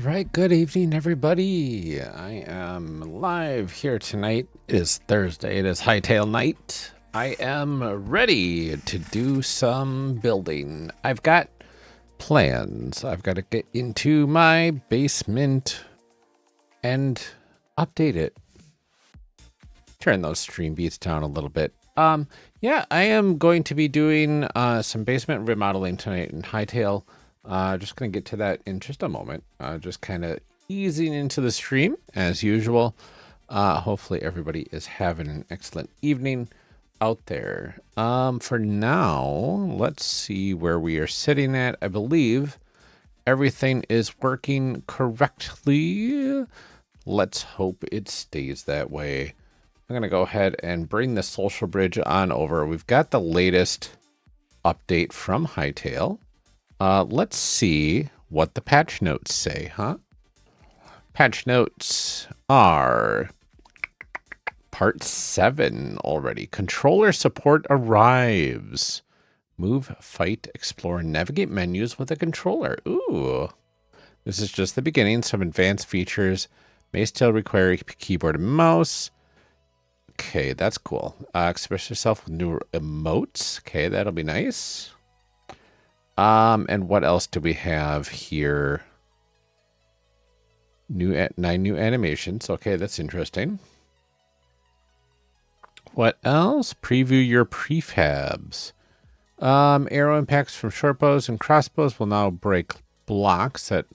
right, good evening, everybody. I am live here tonight. It is Thursday. It is Hytale night. I am ready to do some building. I've got plans. I've got to get into my basement and update it. Turn those stream beats down a little bit. Yeah, I am going to be doing some basement remodeling tonight in Hytale. Just going to get to that in just a moment. Just kind of easing into the stream as usual. Hopefully everybody is having an excellent evening out there. For now, let's see where we are sitting at. I believe everything is working correctly. Let's hope it stays that way. I'm going to go ahead and bring the social bridge on over. We've got the latest update from Hytale. Let's see what the patch notes say, huh? Patch notes are part 7 already. Controller support arrives. Move, fight, explore, and navigate menus with a controller. Ooh. This is just the beginning. Some advanced features may still require a keyboard and mouse. Okay, that's cool. Express yourself with new emotes. Okay, that'll be nice. And what else do we have here? 9 new animations. Okay, that's interesting. What else? Preview your prefabs. Arrow impacts from short bows and crossbows will now break blocks that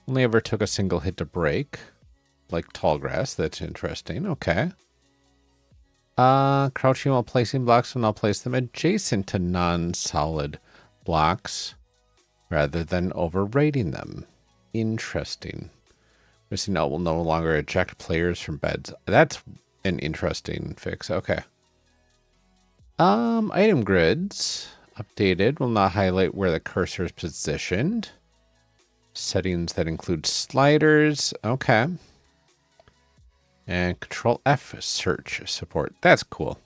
only ever took a single hit to break. Like tall grass. That's interesting. Okay. Crouching while placing blocks will now place them adjacent to non-solid blocks rather than overrating them. Interesting. Missing out will no longer eject players from beds. That's an interesting fix. Okay. Item grids updated will now highlight where the cursor is positioned. Settings that include sliders. Okay. And Control F search support. That's cool.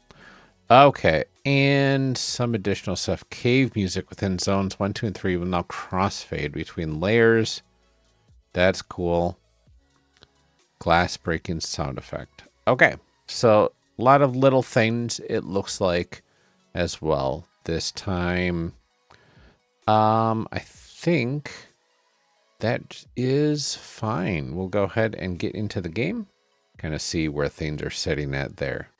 Okay, and some additional stuff. Cave music within zones 1, 2, and 3 will now crossfade between layers. That's cool. Glass breaking sound effect. Okay, so a lot of little things it looks like as well this time. I think that is fine. We'll go ahead and get into the game. Kind of see where things are sitting at there.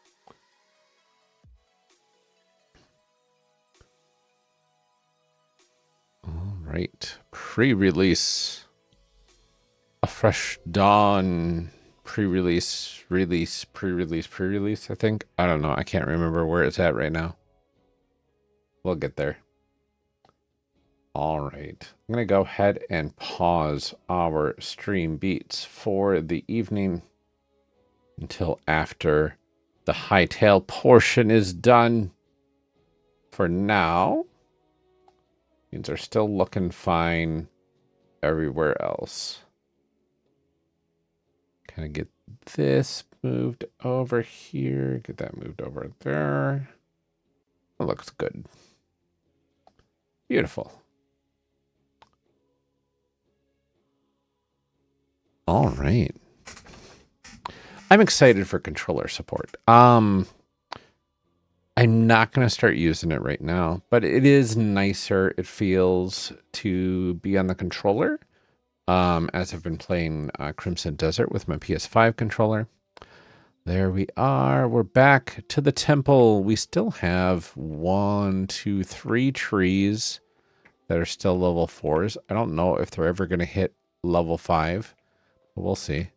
All right. Pre-release. A fresh dawn. Pre-release. Release. Pre-release. Pre-release, I think. I don't know. I can't remember where it's at right now. We'll get there. All right. I'm going to go ahead and pause our stream beats for the evening until after the Hytale portion is done. For now, things are still looking fine everywhere else. Kind of get this moved over here. Get that moved over there. It looks good. Beautiful. All right. I'm excited for controller support. I'm not going to start using it right now, but it is nicer. It feels to be on the controller. As I've been playing Crimson Desert with my PS5 controller. There we are. We're back to the temple. We still have 1, 2, 3 trees that are still level 4s. I don't know if they're ever going to hit level 5, but we'll see.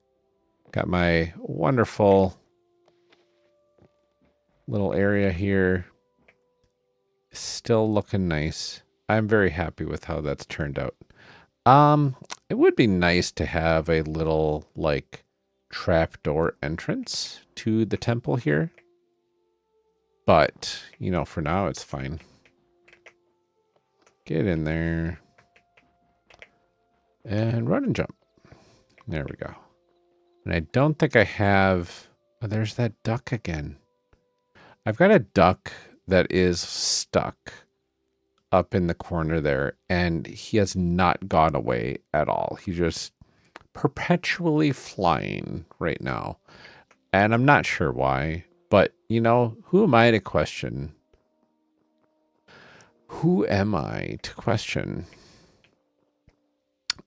Got my wonderful little area here. Still looking nice. I'm very happy with how that's turned out. It would be nice to have a little, like, trapdoor entrance to the temple here. But, you know, for now, it's fine. Get in there. And run and jump. There we go. And I don't think I have... Oh, there's that duck again. I've got a duck that is stuck up in the corner there, and he has not gone away at all. He just perpetually flying right now. And I'm not sure why, but you know, who am I to question? Who am I to question?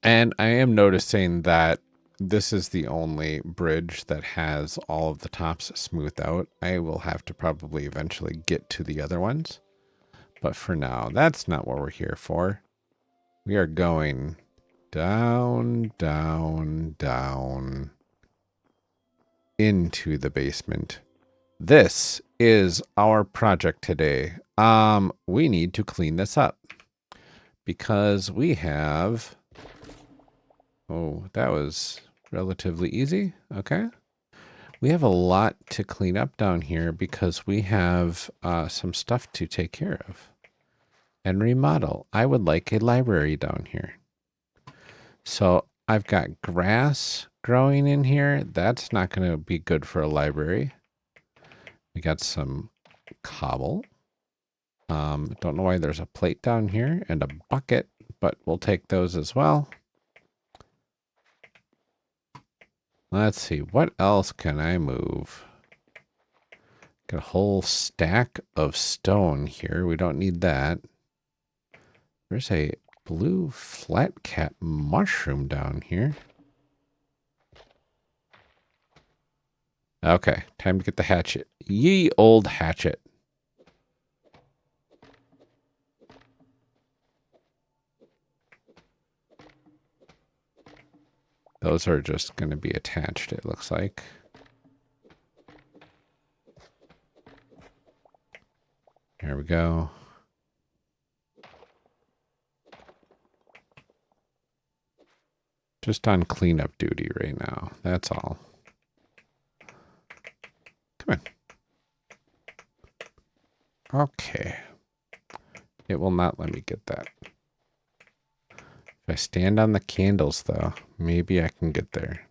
And I am noticing that this is the only bridge that has all of the tops smoothed out. I will have to probably eventually get to the other ones. But for now, that's not what we're here for. We are going down, down, down into the basement. This is our project today. We need to clean this up because we have... Oh, that was relatively easy. Okay. We have a lot to clean up down here because we have some stuff to take care of and remodel. I would like a library down here. So I've got grass growing in here. That's not going to be good for a library. We got some cobble. Don't know why there's a plate down here and a bucket, but we'll take those as well. Let's see, what else can I move? Got a whole stack of stone here. We don't need that. There's a blue flat cap mushroom down here. Okay, time to get the hatchet. Ye old hatchet. Those are just going to be attached, it looks like. There we go. Just on cleanup duty right now. That's all. Come on. Okay. It will not let me get that. If I stand on the candles, though, maybe I can get there.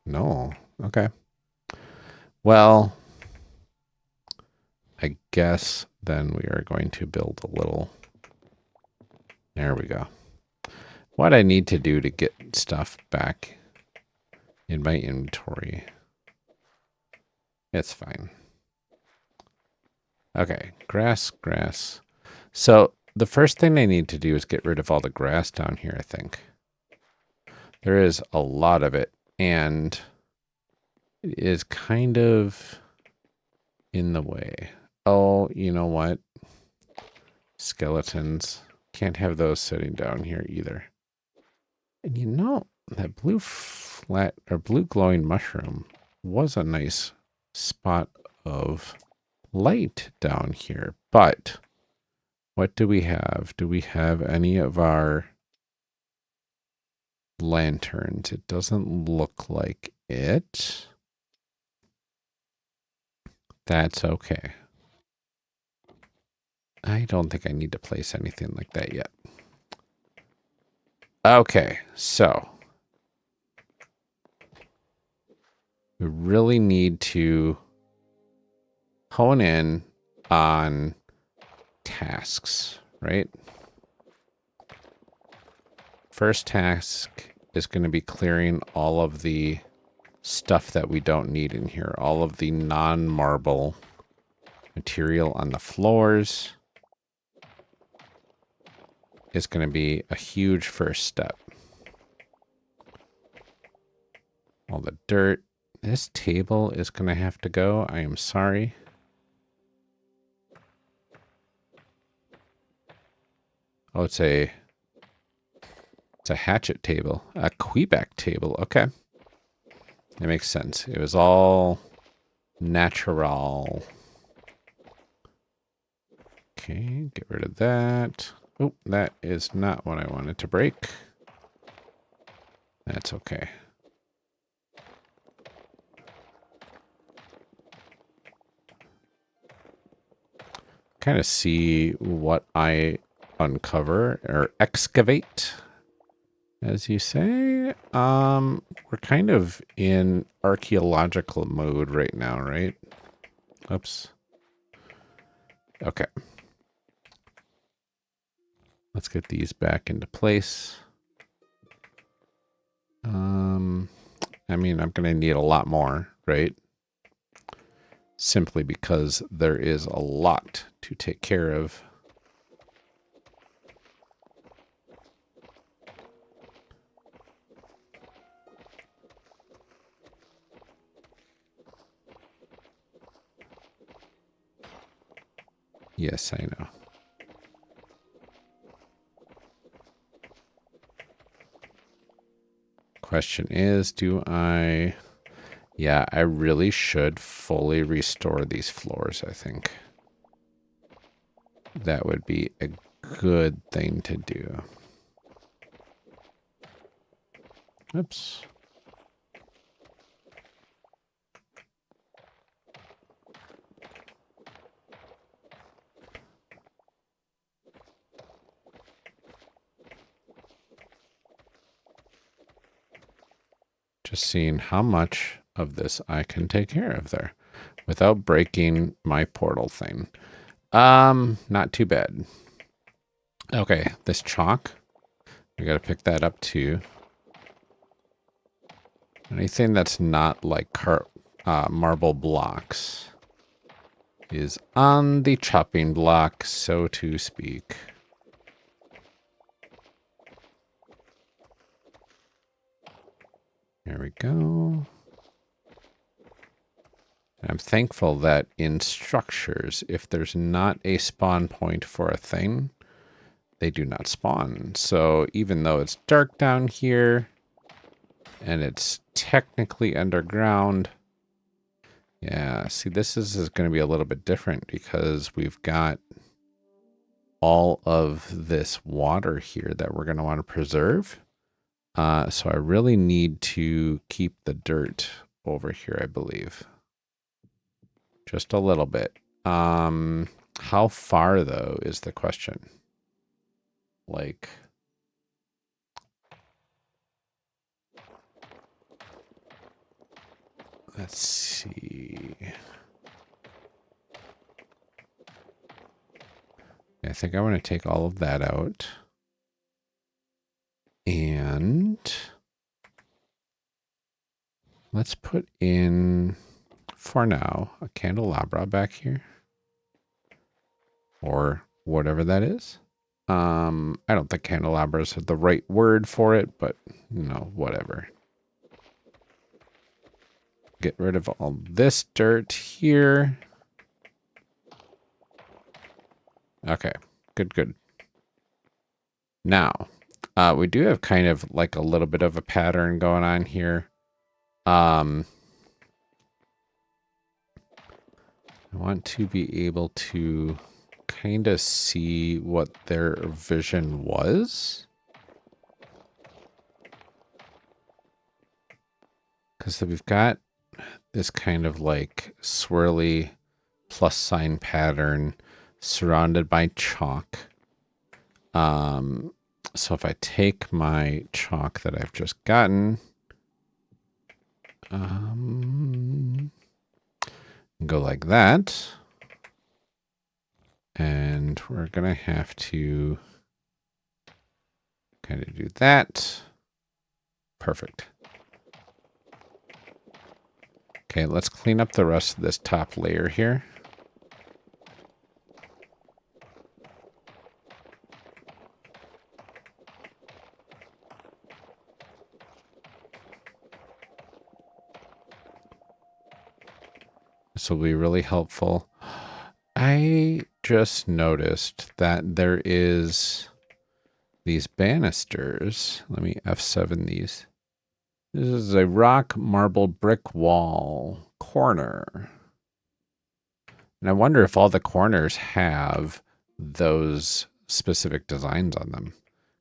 No. Okay. Well, I guess then we are going to build a little. There we go. What I need to do to get stuff back in my inventory. It's fine. Okay, grass, grass. So the first thing I need to do is get rid of all the grass down here, I think. There is a lot of it, and it is kind of in the way. Oh, you know what? Skeletons. Can't have those sitting down here either. And you know, that blue flat or blue glowing mushroom was a nice spot of light down here. But what do we have? Do we have any of our lanterns? It doesn't look like it. That's okay. I don't think I need to place anything like that yet. Okay, so we really need to hone in on tasks, right? First task is going to be clearing all of the stuff that we don't need in here. All of the non-marble material on the floors is going to be a huge first step. All the dirt. This table is going to have to go. I am sorry. Oh, it's a hatchet table. A Quebec table. Okay. That makes sense. It was all natural. Okay, get rid of that. Oh, that is not what I wanted to break. That's okay. Kind of see what I uncover or excavate, as you say. We're kind of in archaeological mode right now, right? Oops. Okay. Let's get these back into place. I mean, I'm going to need a lot more, right? Simply because there is a lot to take care of. Yes, I know. Question is, do I... Yeah, I really should fully restore these floors, I think. That would be a good thing to do. Oops. Just seeing how much of this I can take care of there without breaking my portal thing. Not too bad. Okay, this chalk, we got to pick that up too. Anything that's not like marble blocks is on the chopping block, so to speak. There we go. I'm thankful that in structures, if there's not a spawn point for a thing, they do not spawn. So even though it's dark down here and it's technically underground, yeah, see, this is going to be a little bit different because we've got all of this water here that we're going to want to preserve. So I really need to keep the dirt over here, I believe. Just a little bit. How far, though, is the question. Like... Let's see. I think I want to take all of that out. And let's put in, for now, a candelabra back here. Or whatever that is. I don't think candelabras are the right word for it, but, you know, whatever. Get rid of all this dirt here. Okay, good. Now, we do have kind of like a little bit of a pattern going on here. I want to be able to kind of see what their vision was. Because we've got this kind of like swirly plus sign pattern surrounded by chalk. So if I take my chalk that I've just gotten, go like that. And we're going to have to kind of do that. Perfect. Okay, let's clean up the rest of this top layer here. This will be really helpful. I just noticed that there is these banisters. Let me F7 these. This is a rock marble brick wall corner. And I wonder if all the corners have those specific designs on them.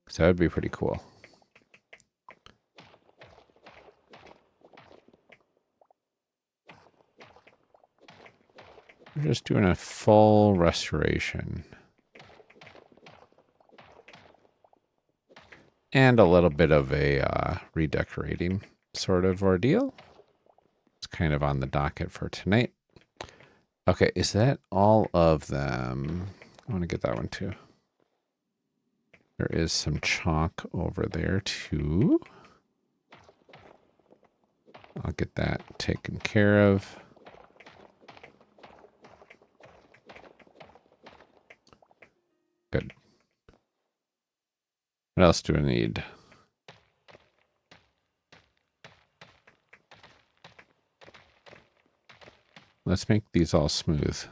Because that would be pretty cool. We're just doing a full restoration. And a little bit of a redecorating sort of ordeal. It's kind of on the docket for tonight. Okay, is that all of them? I want to get that one too. There is some chalk over there too. I'll get that taken care of. Good. What else do I need? Let's make these all smooth.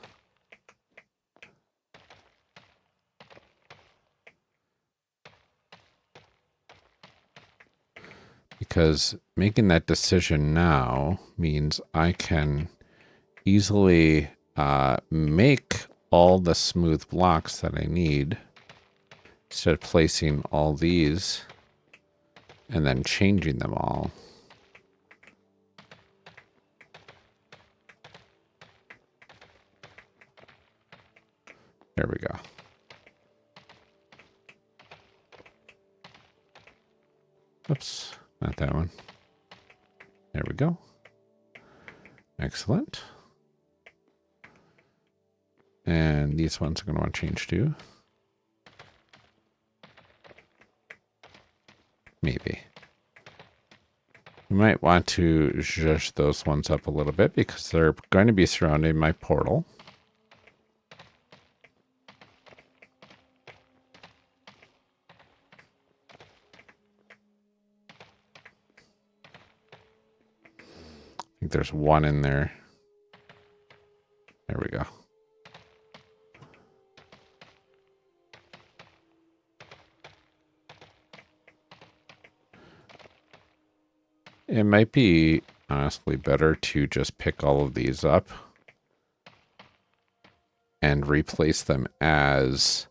Because making that decision now means I can easily make all the smooth blocks that I need instead of placing all these and then changing them all. There we go. Oops, not that one. There we go. Excellent. And these ones are going to want to change too. Maybe. We might want to zhuzh those ones up a little bit because they're going to be surrounding my portal. I think there's one in there. There we go. It might be honestly better to just pick all of these up and replace them as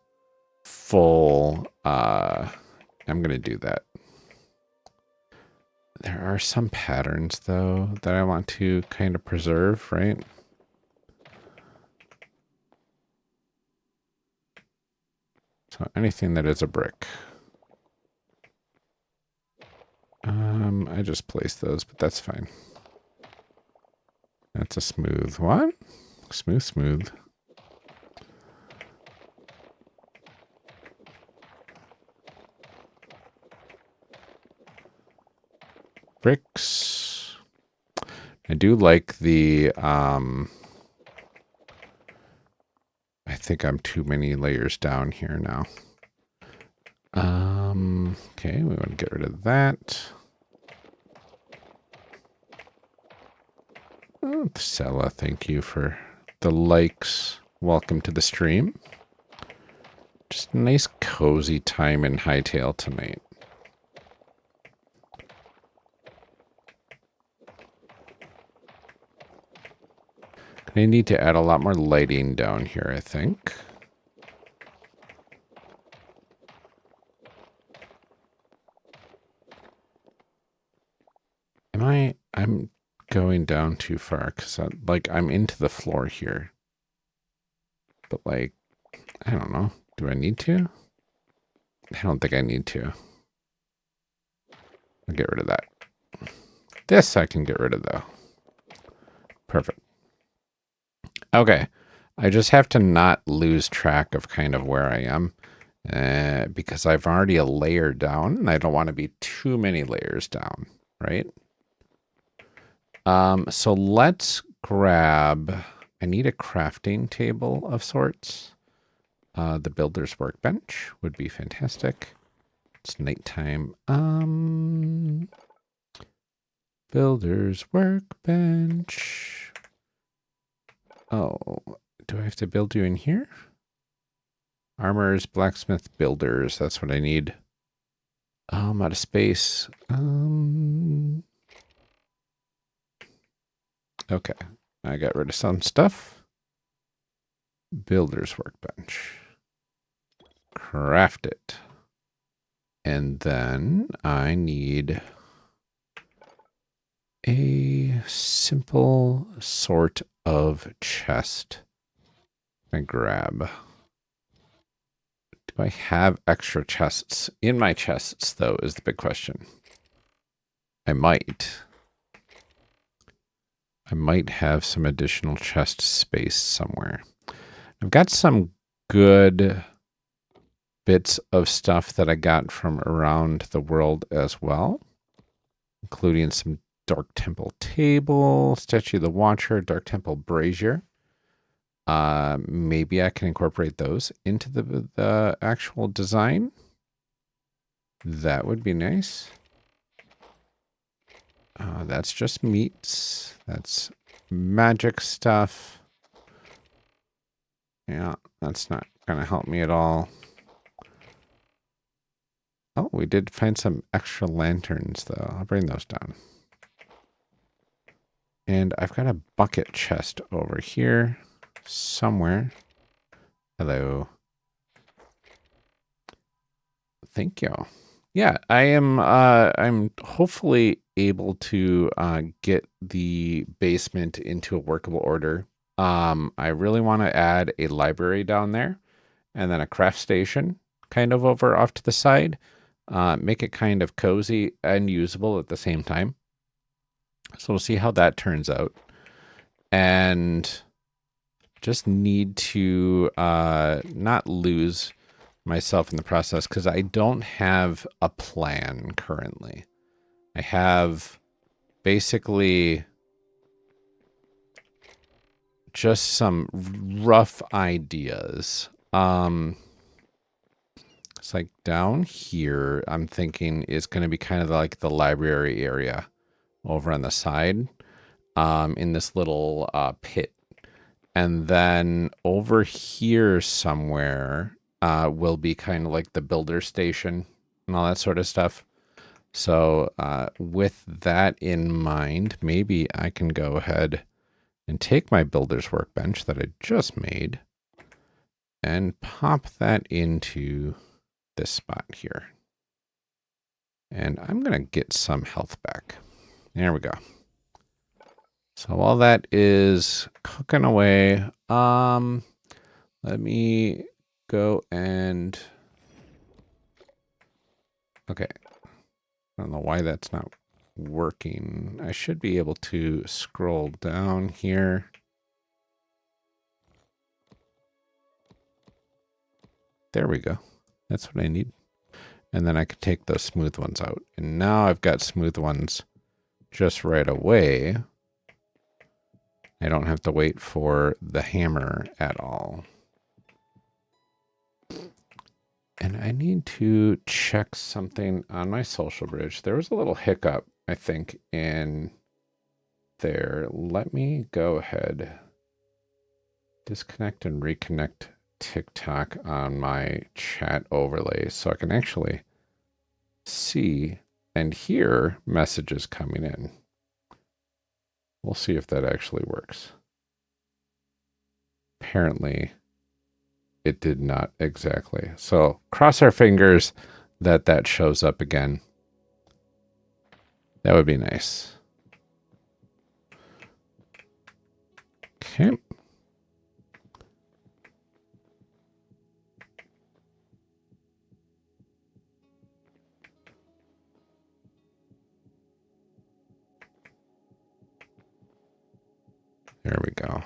full. I'm going to do that. There are some patterns, though, that I want to kind of preserve, right? So anything that is a brick. I just placed those, but that's fine. That's a smooth one. Smooth. Bricks. I do like the, I think I'm too many layers down here now. Okay, we want to get rid of that. Oh, Sella, thank you for the likes. Welcome to the stream. Just a nice cozy time in Hytale tonight. I need to add a lot more lighting down here, I think. I'm going down too far because I'm into the floor here. But like, I don't know. Do I need to? I don't think I need to. I'll get rid of that. This I can get rid of though. Perfect. Okay. I just have to not lose track of kind of where I am because I've already a layer down and I don't want to be too many layers down, right? So let's grab, I need a crafting table of sorts. The builder's workbench would be fantastic. It's nighttime. Builder's workbench. Oh, do I have to build you in here? Armors, blacksmith, builders. That's what I need. I'm out of space. Okay. I got rid of some stuff. Builder's workbench. Craft it. And then I need a simple sort of chest. I grab. Do I have extra chests? In my chests, though, is the big question. I might. I might have some additional chest space somewhere. I've got some good bits of stuff that I got from around the world as well, including some Dark Temple table, Statue of the Watcher, Dark Temple brazier. Maybe I can incorporate those into the actual design. That would be nice. That's just meats. That's magic stuff. Yeah, that's not going to help me at all. Oh, we did find some extra lanterns, though. I'll bring those down. And I've got a bucket chest over here somewhere. Hello. Thank you. Yeah, I am I'm hopefully able to get the basement into a workable order. I really want to add a library down there and then a craft station kind of over off to the side. Make it kind of cozy and usable at the same time. So we'll see how that turns out. And just need to not lose myself in the process because I don't have a plan currently. I have basically just some rough ideas. It's like down here, I'm thinking is going to be kind of like the library area over on the side, in this little pit. And then over here somewhere will be kind of like the builder station and all that sort of stuff. So with that in mind, maybe I can go ahead and take my builder's workbench that I just made and pop that into this spot here. And I'm going to get some health back. There we go. So while that is cooking away, let me go and... Okay. I don't know why that's not working. I should be able to scroll down here. There we go. That's what I need. And then I can take those smooth ones out. And now I've got smooth ones just right away. I don't have to wait for the hammer at all. And I need to check something on my social bridge. There was a little hiccup, I think, in there. Let me go ahead, disconnect and reconnect TikTok on my chat overlay so I can actually see and hear messages coming in. We'll see if that actually works. Apparently, it did not exactly. So cross our fingers that that shows up again. That would be nice. Okay. There we go.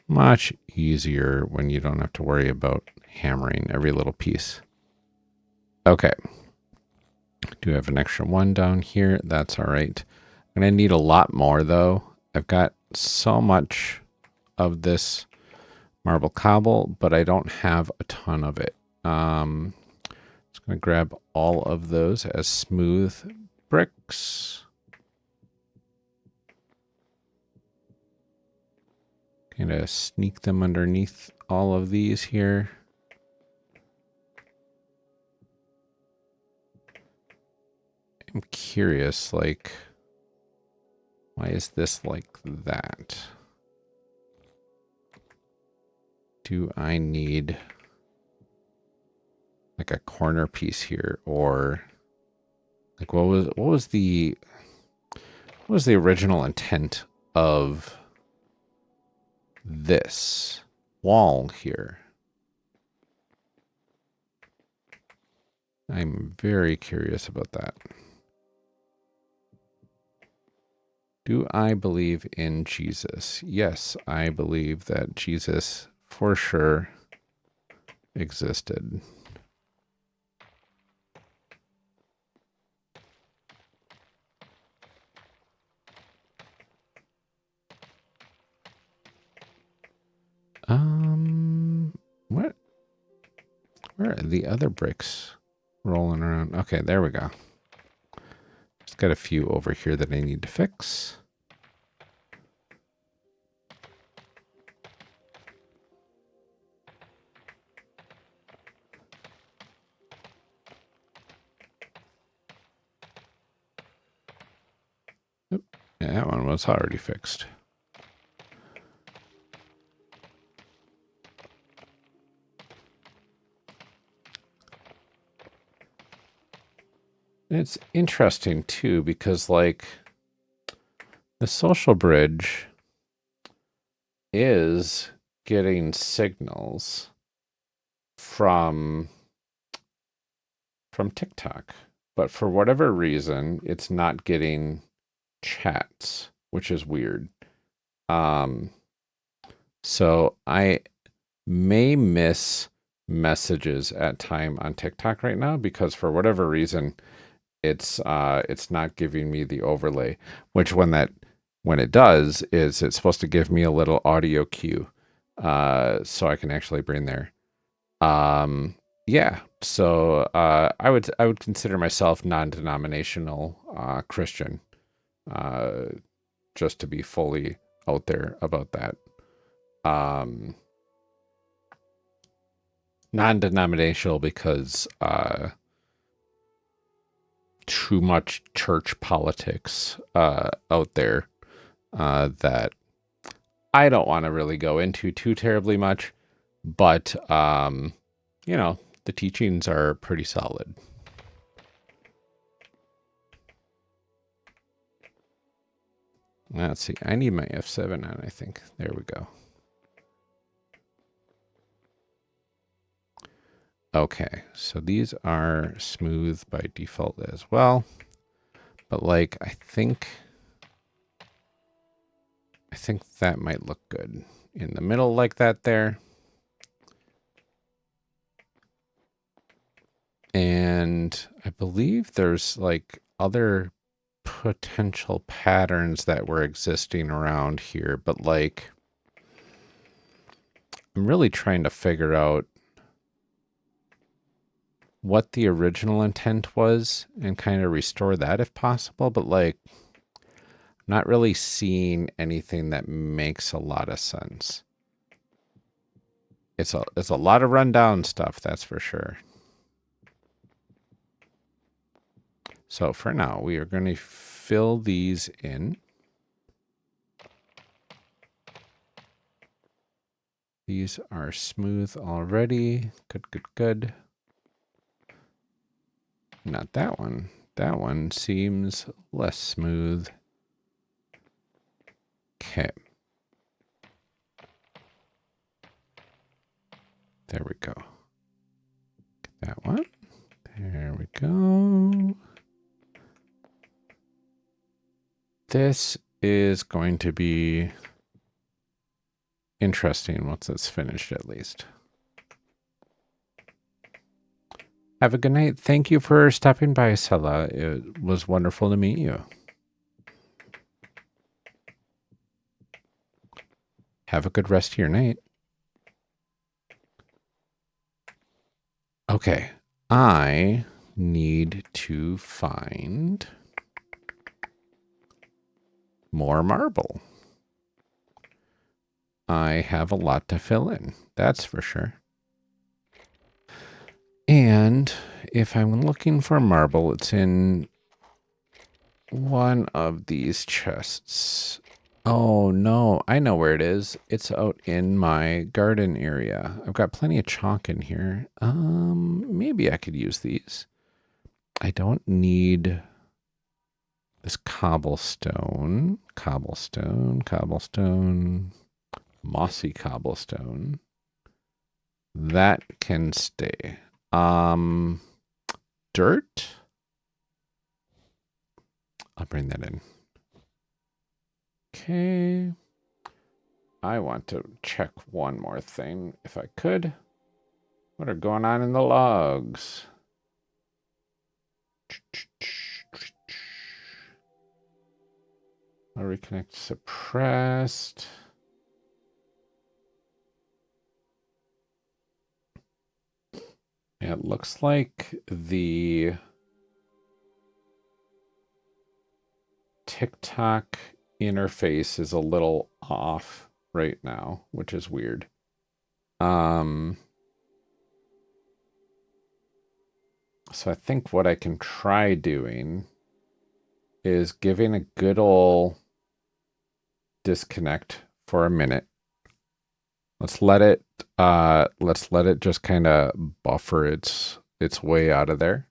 Much easier when you don't have to worry about hammering every little piece. Okay. Do have an extra one down here. That's all right. I'm going to need a lot more, though. I've got so much of this marble cobble, but I don't have a ton of it. Just going to grab all of those as smooth bricks. Kind of sneak them underneath all of these here. I'm curious, like, why is this like that? Do I need like a corner piece here, or like what was the original intent of this wall here? I'm very curious about that. Do I believe in Jesus? Yes, I believe that Jesus for sure existed. Where are the other bricks rolling around? Okay, there we go. Just got a few over here that I need to fix. Oop. Yeah, that one was already fixed. And it's interesting too, because like the social bridge is getting signals from TikTok, but for whatever reason, it's not getting chats, which is weird. So I may miss messages at time on TikTok right now because for whatever reason it's not giving me the overlay, which when it does is it's supposed to give me a little audio cue so I can actually bring there. Yeah, so I would consider myself non-denominational Christian, uh just to be fully out there about that. um Non-denominational because too much church politics out there that I don't want to really go into too terribly much, but the teachings are pretty solid. Let's see. I need my F7 on, I think. There we go. Okay, so these are smooth by default as well. But like, I think that might look good in the middle like that there. And I believe there's like other potential patterns that were existing around here, but like I'm really trying to figure out what the original intent was and kind of restore that if possible, but like not really seeing anything that makes a lot of sense. It's a lot of rundown stuff, that's for sure. So for now, we are going to fill these in. These are smooth already. Good, good, good. Not that one. That one seems less smooth. Okay. There we go. That one. There we go. This is going to be interesting once it's finished, at least. Have a good night. Thank you for stopping by, Sela. It was wonderful to meet you. Have a good rest of your night. Okay. I need to find more marble. I have a lot to fill in, that's for sure. And if I'm looking for marble, it's in one of these chests. Oh no, I know where it is. It's out in my garden area. I've got plenty of chalk in here. Maybe I could use these. I don't need this cobblestone, mossy cobblestone. That can stay. Dirt. I'll bring that in. Okay. I want to check one more thing, if I could. What are going on in the logs? I'll reconnect suppressed. It looks like the TikTok interface is a little off right now, which is weird. So I think what I can try doing is giving a good old disconnect for a minute. Let's let it just kind of buffer its way out of there.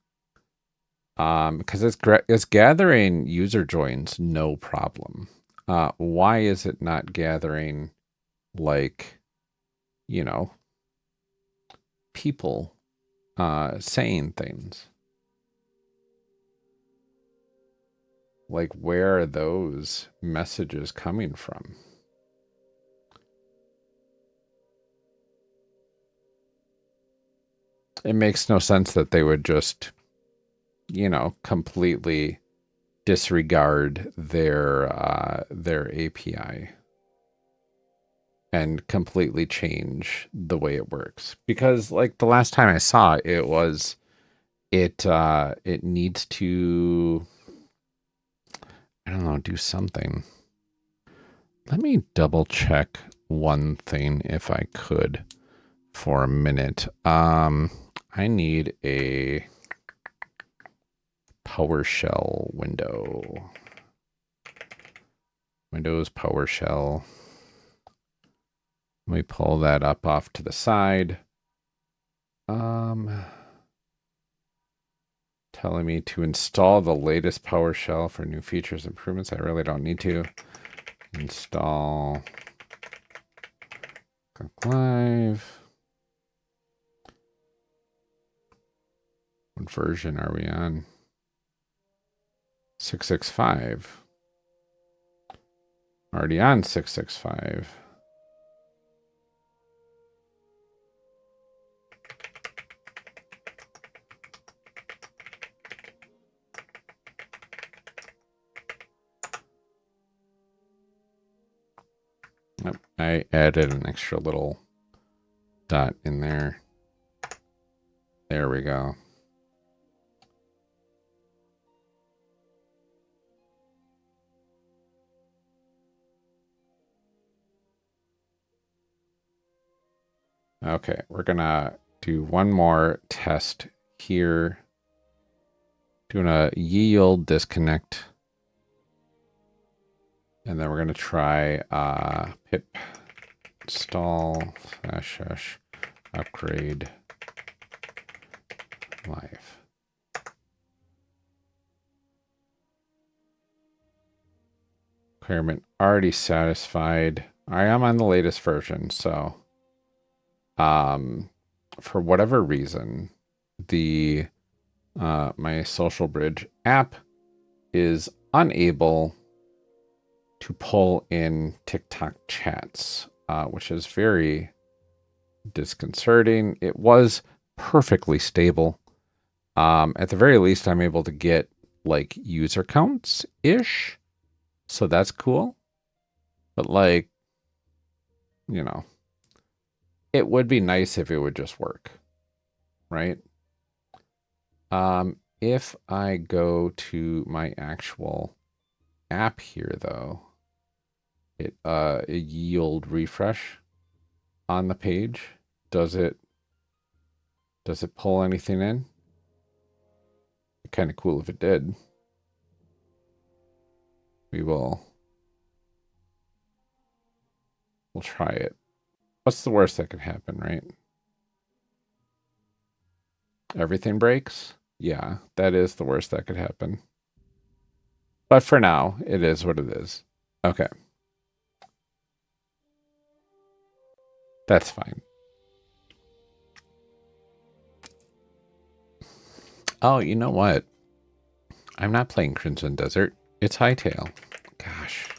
Because it's gathering user joins no problem. Why is it not gathering, like, you know, people saying things? Like, where are those messages coming from? It makes no sense that they would just, completely disregard their API and completely change the way it works. Because, like, the last time I saw it was it needs to, I don't know, do something. Let me double check one thing if I could for a minute. I need a PowerShell window. Windows PowerShell. Let me pull that up off to the side. Telling me to install the latest PowerShell for new features improvements. I really don't need to. Install live. What version are we on? 665. Already on 665. Yep, I added an extra little dot in there. There we go. Okay, we're gonna do one more test here. Doing a yield disconnect. And then we're gonna try pip install / upgrade live. Requirement already satisfied. I am on the latest version, so for whatever reason, the my Social Bridge app is unable to pull in TikTok chats, which is very disconcerting. It was perfectly stable. At the very least, I'm able to get like user counts ish, so that's cool. But like, it would be nice if it would just work, right? If I go to my actual app here, though, it yield refresh on the page. Does it pull anything in? Kind of cool if it did. We'll try it. What's the worst that could happen, right? Everything breaks? Yeah, that is the worst that could happen. But for now, it is what it is. Okay. That's fine. Oh, you know what? I'm not playing Crimson Desert. It's Hytale. Gosh.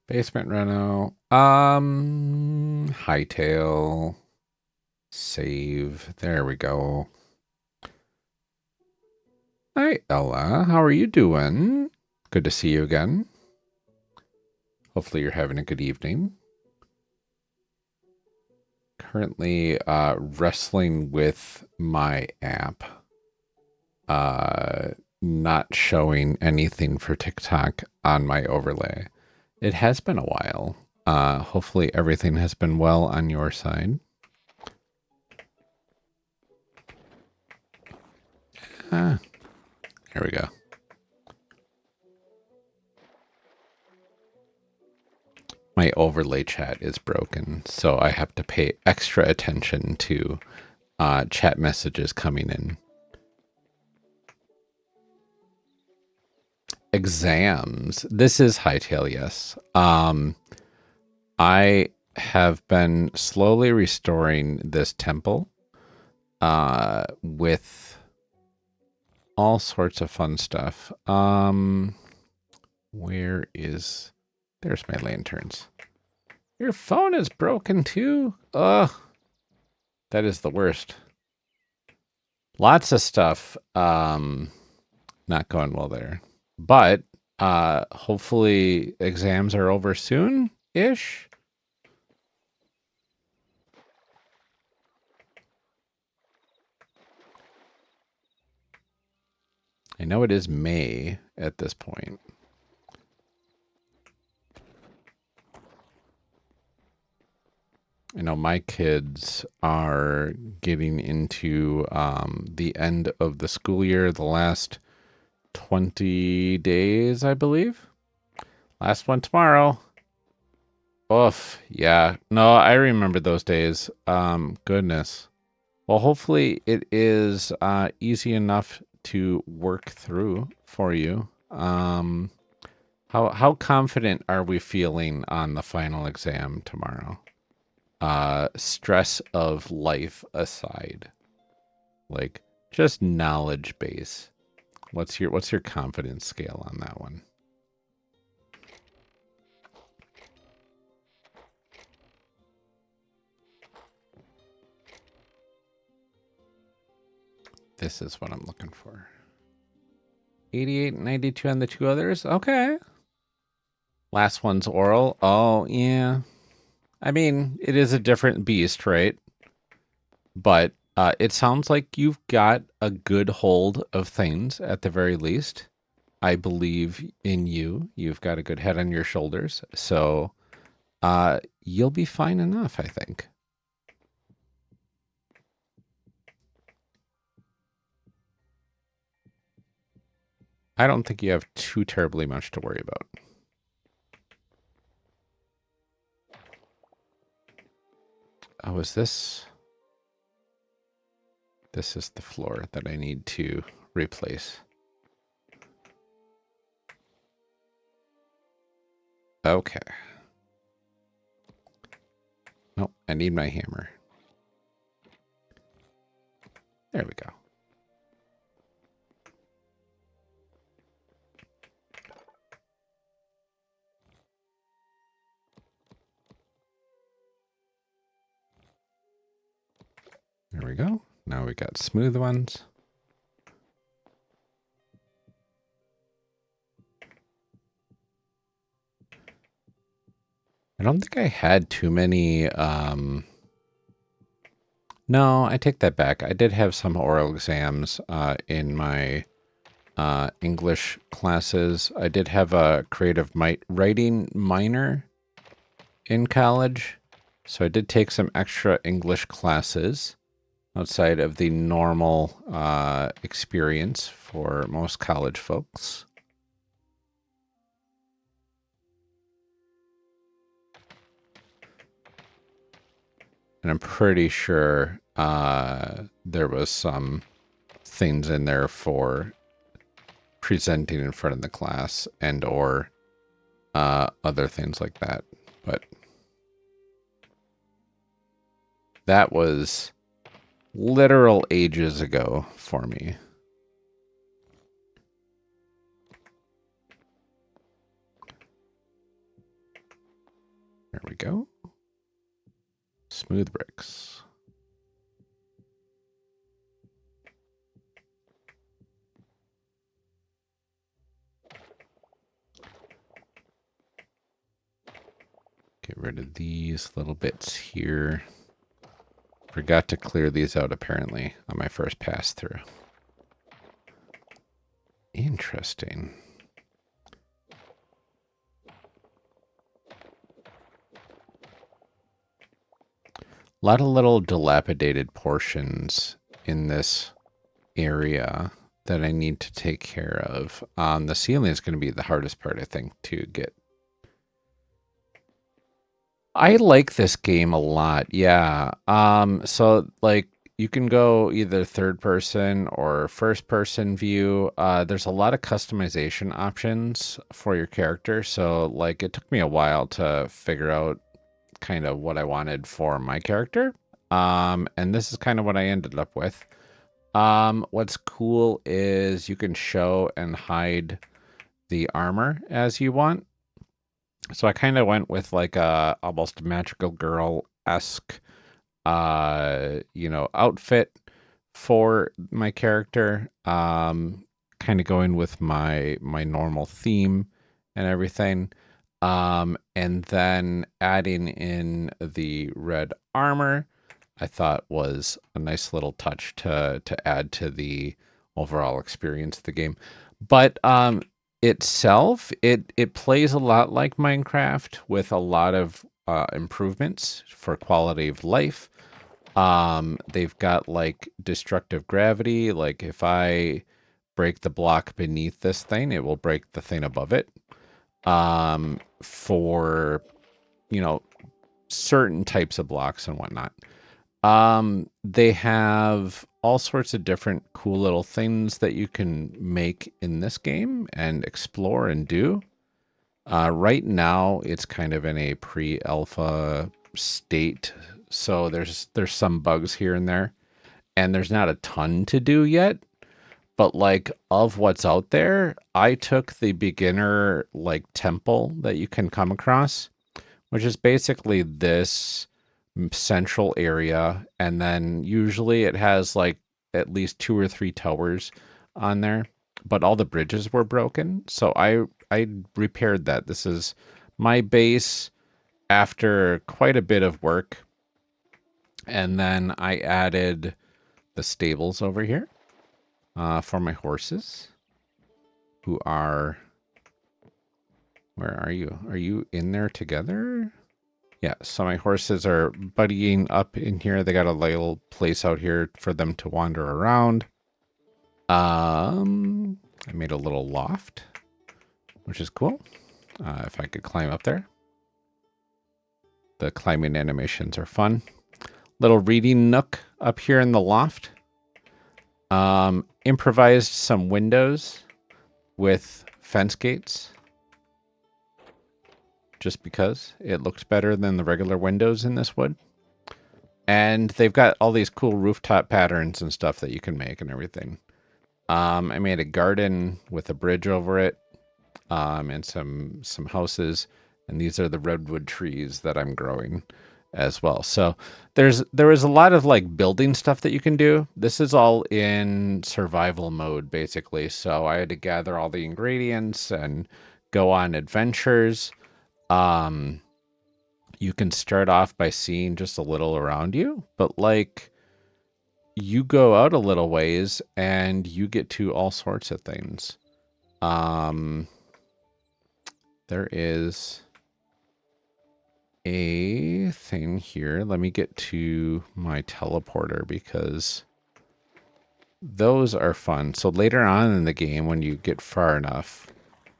Basement Reno. Hytale. Save. There we go. Hi, Ella. How are you doing? Good to see you again. Hopefully you're having a good evening. currently wrestling with my app not showing anything for TikTok on my overlay. It has been a while. Hopefully everything has been well on your side. There we go. My overlay chat is broken, so I have to pay extra attention to chat messages coming in. Exams. This is Hytale, yes. I have been slowly restoring this temple with all sorts of fun stuff. Where is... There's my lanterns. Your phone is broken too? Ugh. That is the worst. Lots of stuff not going well there. But hopefully exams are over soon-ish. I know it is May at this point. I know my kids are getting into the end of the school year, the last 20 days, I believe. Last one tomorrow. Oof, yeah. No, I remember those days. Goodness. Well, hopefully it is easy enough to work through for you. How confident are we feeling on the final exam tomorrow? Stress of life aside, like just knowledge base. What's your confidence scale on that one? This is what I'm looking for. 88 and 92 on the two others. Okay. Last one's oral. Oh, yeah. I mean, it is a different beast, right? But it sounds like you've got a good hold of things at the very least. I believe in you. You've got a good head on your shoulders. So you'll be fine enough, I think. I don't think you have too terribly much to worry about. Oh, is this... This is the floor that I need to replace. Okay. Oh, I need my hammer. There we go. There we go. Now we got smooth ones. I don't think I had too many... No, I take that back. I did have some oral exams in my English classes. I did have a creative writing minor in college. So I did take some extra English classes outside of the normal experience for most college folks. And I'm pretty sure there was some things in there for presenting in front of the class and or other things like that. But that was literal ages ago for me. There we go. Smooth bricks. Get rid of these little bits here. Forgot to clear these out apparently on my first pass through. Interesting. A lot of little dilapidated portions in this area that I need to take care of. The ceiling is going to be the hardest part, I think, to get. I like this game a lot. Yeah. So like you can go either third person or first person view. There's a lot of customization options for your character. So like it took me a while to figure out kind of what I wanted for my character. And this is kind of what I ended up with. What's cool is you can show and hide the armor as you want. So I kind of went with like a almost magical girl-esque, outfit for my character. Kind of going with my normal theme and everything. And then adding in the red armor, I thought was a nice little touch to add to the overall experience of the game. But itself, it plays a lot like Minecraft with a lot of improvements for quality of life. They've got like destructive gravity. Like if I break the block beneath this thing, it will break the thing above it. For certain types of blocks and whatnot. They have all sorts of different cool little things that you can make in this game and explore and do. Right now, it's kind of in a pre-alpha state, so there's some bugs here and there, and there's not a ton to do yet. But like of what's out there, I took the beginner like temple that you can come across, which is basically this central area, and then usually it has like at least 2 or 3 towers on there, but all the bridges were broken, so I repaired that. This is my base after quite a bit of work, and then I added the stables over here for my horses, who are, where are you? Are you in there together? Yeah, so my horses are buddying up in here. They got a little place out here for them to wander around. I made a little loft, which is cool. If I could climb up there. The climbing animations are fun. Little reading nook up here in the loft. Improvised some windows with fence gates. Just because it looks better than the regular windows in this wood. And they've got all these cool rooftop patterns and stuff that you can make and everything. I made a garden with a bridge over it, and some houses. And these are the redwood trees that I'm growing as well. So there is a lot of like building stuff that you can do. This is all in survival mode, basically. So I had to gather all the ingredients and go on adventures. You can start off by seeing just a little around you, but like you go out a little ways and you get to all sorts of things. There is a thing here. Let me get to my teleporter because those are fun. So later on in the game, when you get far enough,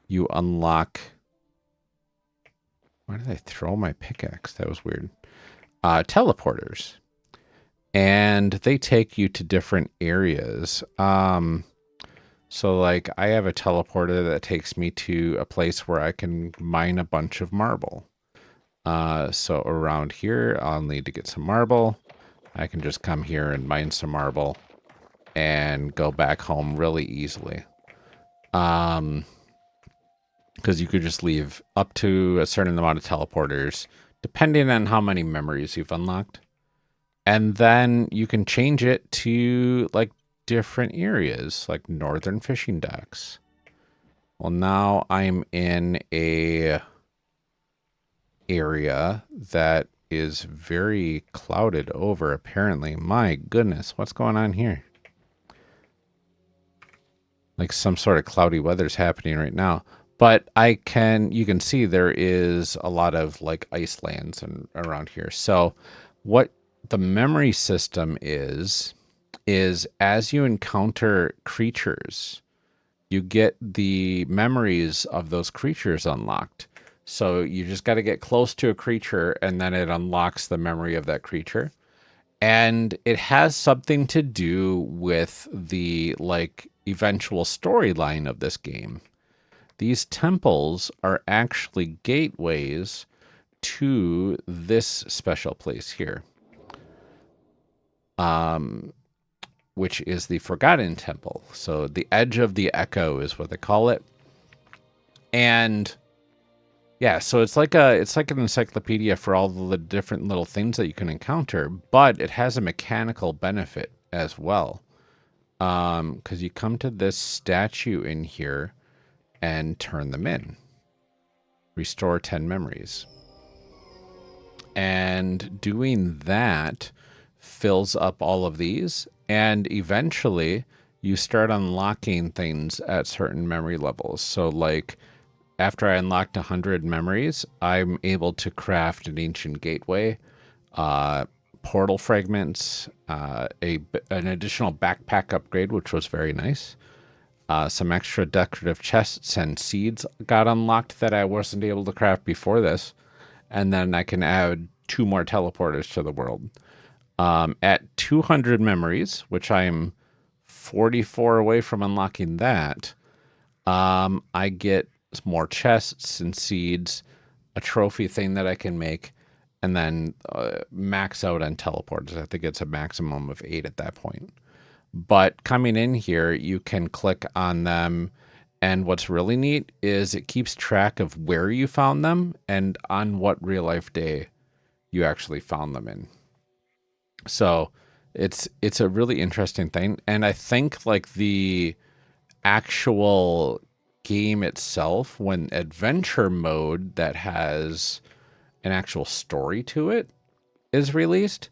you unlock... Why did I throw my pickaxe? That was weird. Teleporters. And they take you to different areas. So like I have a teleporter that takes me to a place where I can mine a bunch of marble. So around here, I'll need to get some marble. I can just come here and mine some marble and go back home really easily. Because you could just leave up to a certain amount of teleporters, depending on how many memories you've unlocked. And then you can change it to like different areas, like northern fishing docks. Well, now I'm in a area that is very clouded over, apparently. My goodness, what's going on here? Like some sort of cloudy weather's happening right now. But you can see there is a lot of like ice lands and around here. So what the memory system is as you encounter creatures, you get the memories of those creatures unlocked. So you just got to get close to a creature and then it unlocks the memory of that creature. And it has something to do with the like eventual storyline of this game. These temples are actually gateways to this special place here, which is the Forgotten Temple. So the Edge of the Echo is what they call it. And yeah, so it's like an encyclopedia for all the different little things that you can encounter, but it has a mechanical benefit as well. Because you come to this statue in here and turn them in. Restore 10 memories. And doing that fills up all of these, and eventually you start unlocking things at certain memory levels. So like after I unlocked 100 memories, I'm able to craft an ancient gateway, portal fragments, an additional backpack upgrade, which was very nice. Some extra decorative chests and seeds got unlocked that I wasn't able to craft before this. And then I can add 2 more teleporters to the world. At 200 memories, which I'm 44 away from unlocking that, I get more chests and seeds, a trophy thing that I can make, and then max out on teleporters. I think it's a maximum of 8 at that point. But coming in here, you can click on them. And what's really neat is it keeps track of where you found them and on what real life day you actually found them in. So it's a really interesting thing. And I think like the actual game itself, when adventure mode that has an actual story to it is released,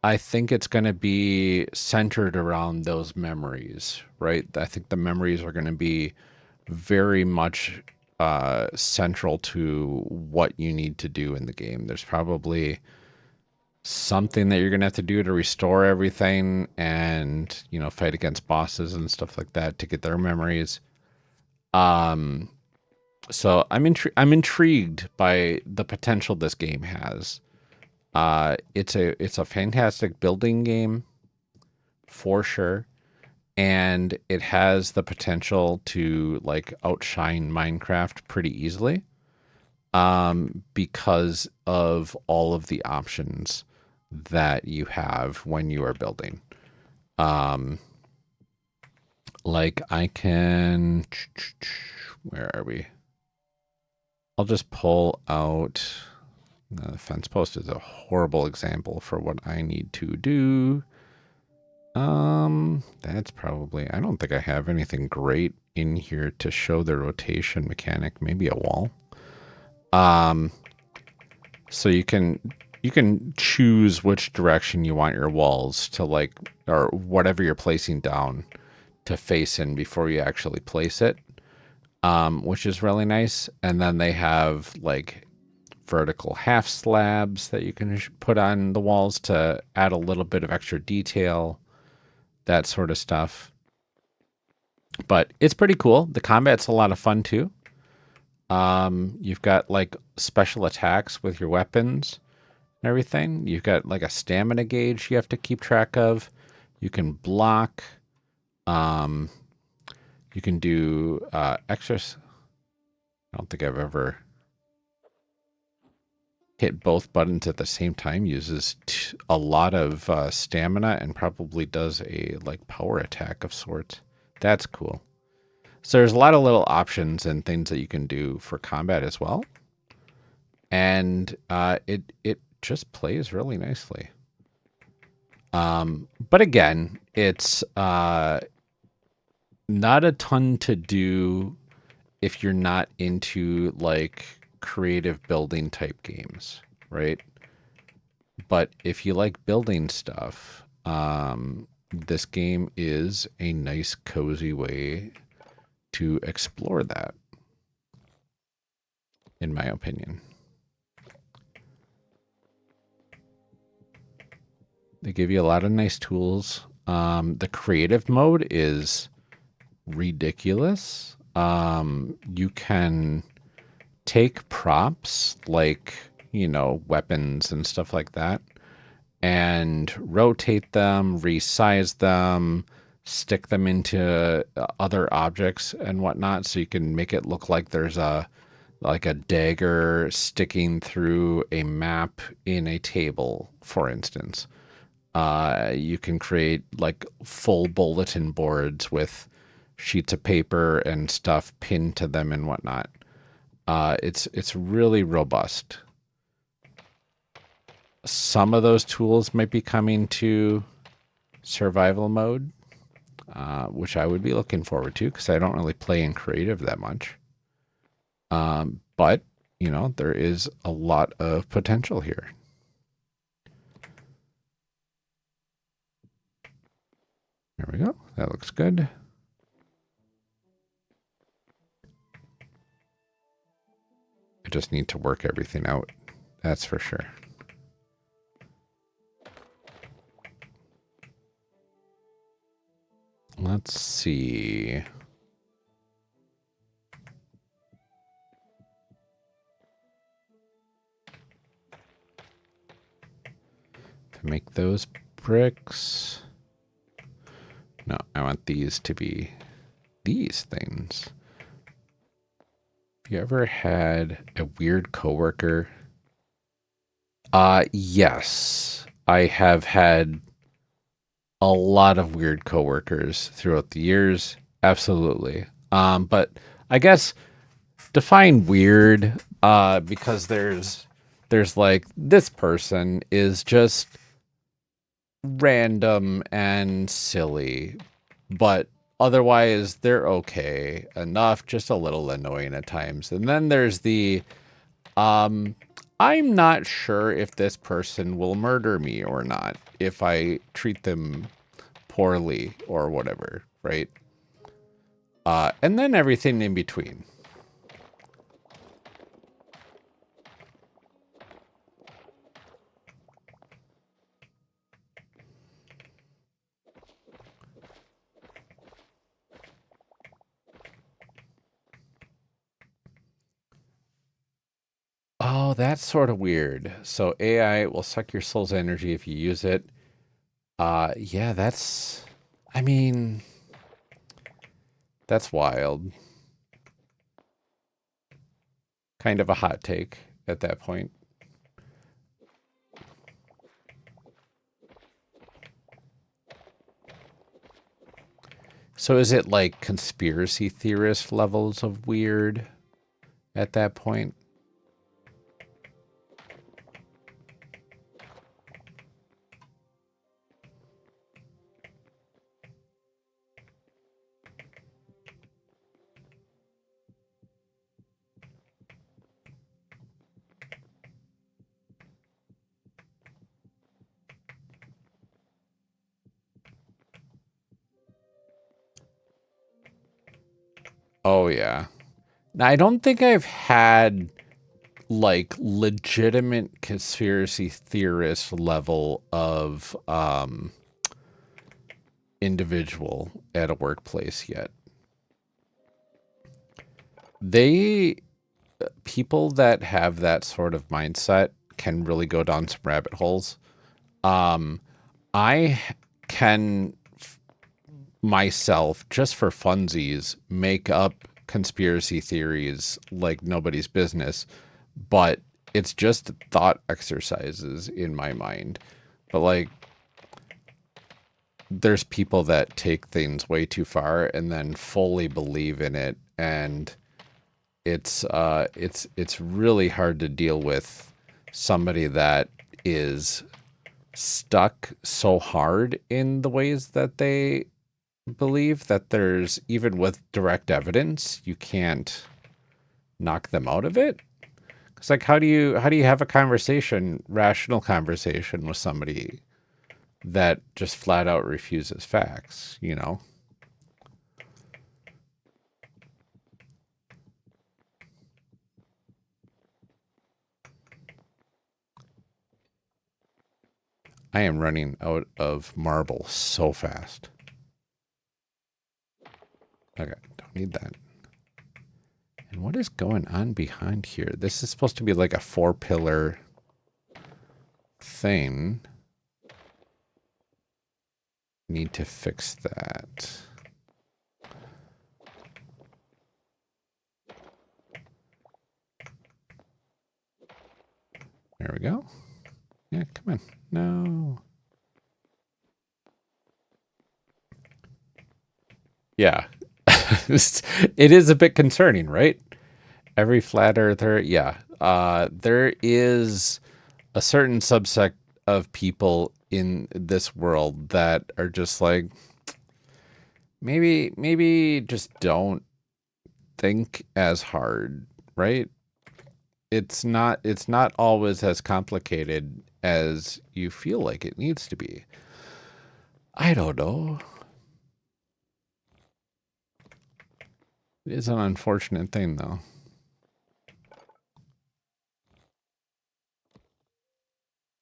I think it's going to be centered around those memories, right? I think the memories are going to be very much central to what you need to do in the game. There's probably something that you're going to have to do to restore everything and, you know, fight against bosses and stuff like that to get their memories. So I'm intrigued by the potential this game has. It's a fantastic building game for sure, and it has the potential to like outshine Minecraft pretty easily, because of all of the options that you have when you are building. Like I can, where are we? I'll just pull out. The fence post is a horrible example for what I need to do. That's probably, I don't think I have anything great in here to show the rotation mechanic. Maybe a wall. So you can choose which direction you want your walls to like, or whatever you're placing down to face in before you actually place it. Which is really nice. And then they have like vertical half slabs that you can put on the walls to add a little bit of extra detail, that sort of stuff. But it's pretty cool. The combat's a lot of fun too. You've got like special attacks with your weapons and everything. You've got like a stamina gauge you have to keep track of. You can block. You can do extras. I don't think I've ever hit both buttons at the same time. Uses a lot of stamina and probably does a like power attack of sorts. That's cool. So there's a lot of little options and things that you can do for combat as well. And it just plays really nicely. But again, it's not a ton to do if you're not into like creative building type games, right? But if you like building stuff, this game is a nice, cozy way to explore that, in my opinion. They give you a lot of nice tools. The creative mode is ridiculous. You can take props like, weapons and stuff like that and rotate them, resize them, stick them into other objects and whatnot, so you can make it look like there's a dagger sticking through a map in a table, for instance. You can create like full bulletin boards with sheets of paper and stuff pinned to them and whatnot. It's really robust. Some of those tools might be coming to survival mode, which I would be looking forward to because I don't really play in creative that much. But, there is a lot of potential here. There we go. That looks good. I just need to work everything out. That's for sure. Let's see. To make those bricks. No, I want these to be these things. Have you ever had a weird coworker? Yes. I have had a lot of weird coworkers throughout the years. Absolutely. But I guess define weird, because there's like this person is just random and silly, but otherwise they're okay enough, just a little annoying at times. And then there's the I'm not sure if this person will murder me or not if I treat them poorly or whatever, right? And then everything in between. Oh, that's sort of weird. So AI will suck your soul's energy if you use it. Yeah, I mean, that's wild. Kind of a hot take at that point. So is it like conspiracy theorist levels of weird at that point? Oh, yeah. Now, I don't think I've had like legitimate conspiracy theorist level of individual at a workplace yet. They People that have that sort of mindset can really go down some rabbit holes. Um, I can myself, just for funsies, make up conspiracy theories like nobody's business, but it's just thought exercises in my mind. But like, there's people that take things way too far and then fully believe in it, and it's really hard to deal with somebody that is stuck so hard in the ways that they believe that there's, even with direct evidence, you can't knock them out of it. It's like, how do you have a conversation, rational conversation with somebody that just flat out refuses facts, you know? I am running out of marble so fast. Okay, don't need that. And what is going on behind here? This is supposed to be like a 4-pillar thing. Need to fix that. There we go. Yeah, come on. No. Yeah. It is a bit concerning, right? Every flat earther, yeah. There is a certain subsect of people in this world that are just like, maybe just don't think as hard, right? It's not always as complicated as you feel like it needs to be. I don't know. It is an unfortunate thing though.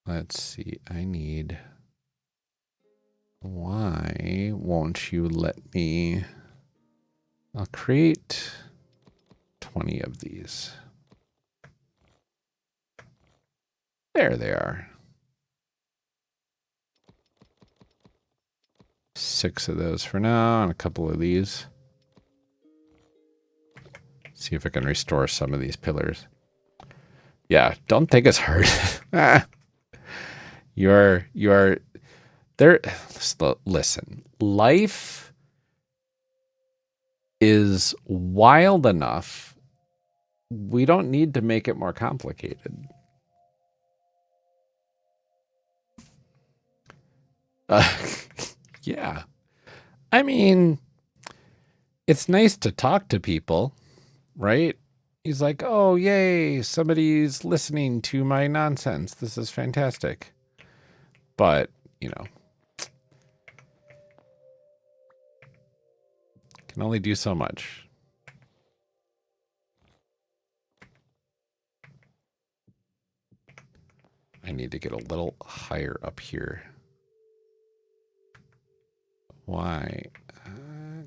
Let's see. Why won't you let me? I'll create 20 of these. There they are. 6 of those for now, and a couple of these. See if I can restore some of these pillars. Yeah, don't think it's hard. You're there. Listen, life is wild enough. We don't need to make it more complicated. Yeah. I mean, it's nice to talk to people, right? He's like, oh, yay, somebody's listening to my nonsense. This is fantastic. But, you know, can only do so much. I need to get a little higher up here. Why?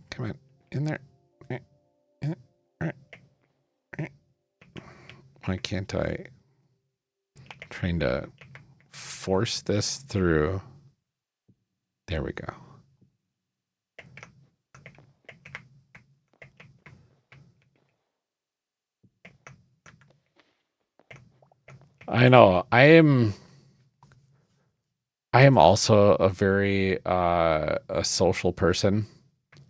Come on, in there. Why can't I? I'm trying to force this through. There we go. I know. I am also a very a social person.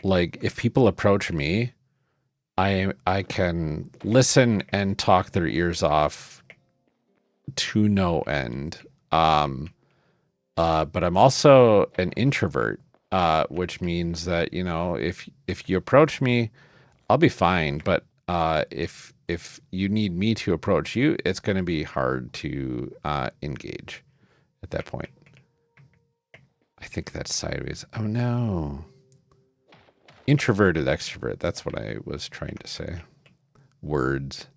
Like if people approach me, I can listen and talk their ears off to no end. Um but I'm also an introvert, which means that, you know, if you approach me, I'll be fine, but if you need me to approach you, it's going to be hard to engage at that point. I think that's sideways. Oh no. Introverted extrovert. That's what I was trying to say. Words.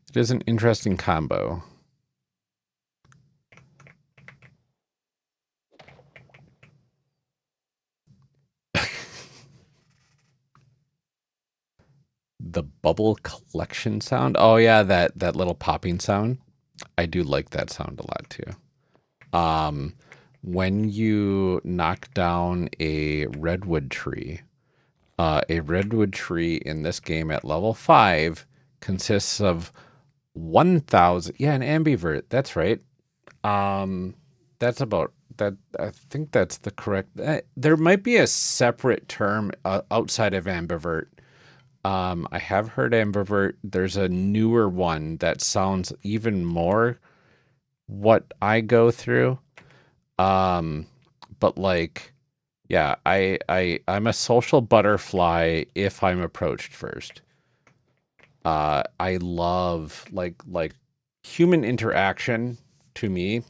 It is an interesting combo. The bubble collection sound. Oh yeah, that little popping sound. I do like that sound a lot too. When you knock down a redwood tree, a redwood tree in this game at level 5 consists of 1,000. Yeah, an ambivert. That's right. Um, that's about that. I think that's the correct. There might be a separate term outside of ambivert. I have heard ambivert. There's a newer one that sounds even more what I go through. Um, but like, Yeah, I'm a social butterfly if I'm approached first. I love like human interaction to me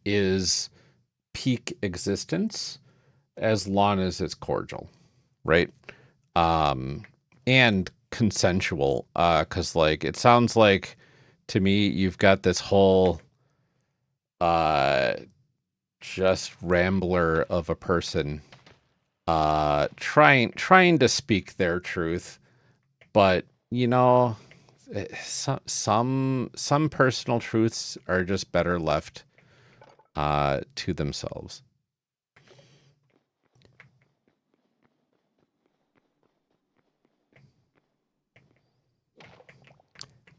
is peak existence as long as it's cordial, right? Um, and consensual. Cause like it sounds like to me you've got this whole uh just rambler of a person trying to speak their truth, but you know, some personal truths are just better left to themselves.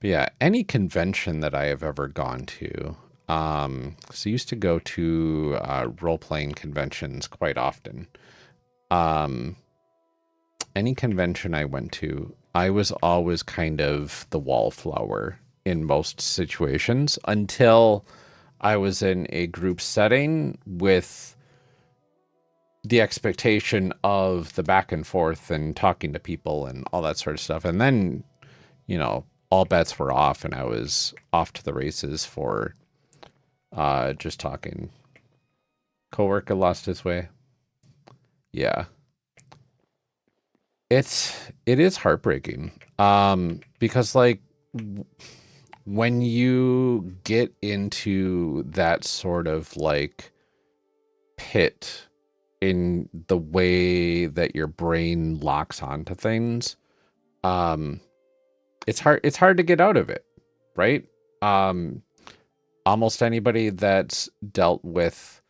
But yeah, any convention that I have ever gone to, so I used to go to role playing conventions quite often. Um, any convention I went to, I was always kind of the wallflower in most situations until I was in a group setting with the expectation of the back and forth and talking to people and all that sort of stuff. And then, you know, all bets were off and I was off to the races for just talking. Coworker lost his way. Yeah. It is heartbreaking. Because like when you get into that sort of like pit in the way that your brain locks onto things, um, it's hard to get out of it, right? Um, almost anybody that's dealt with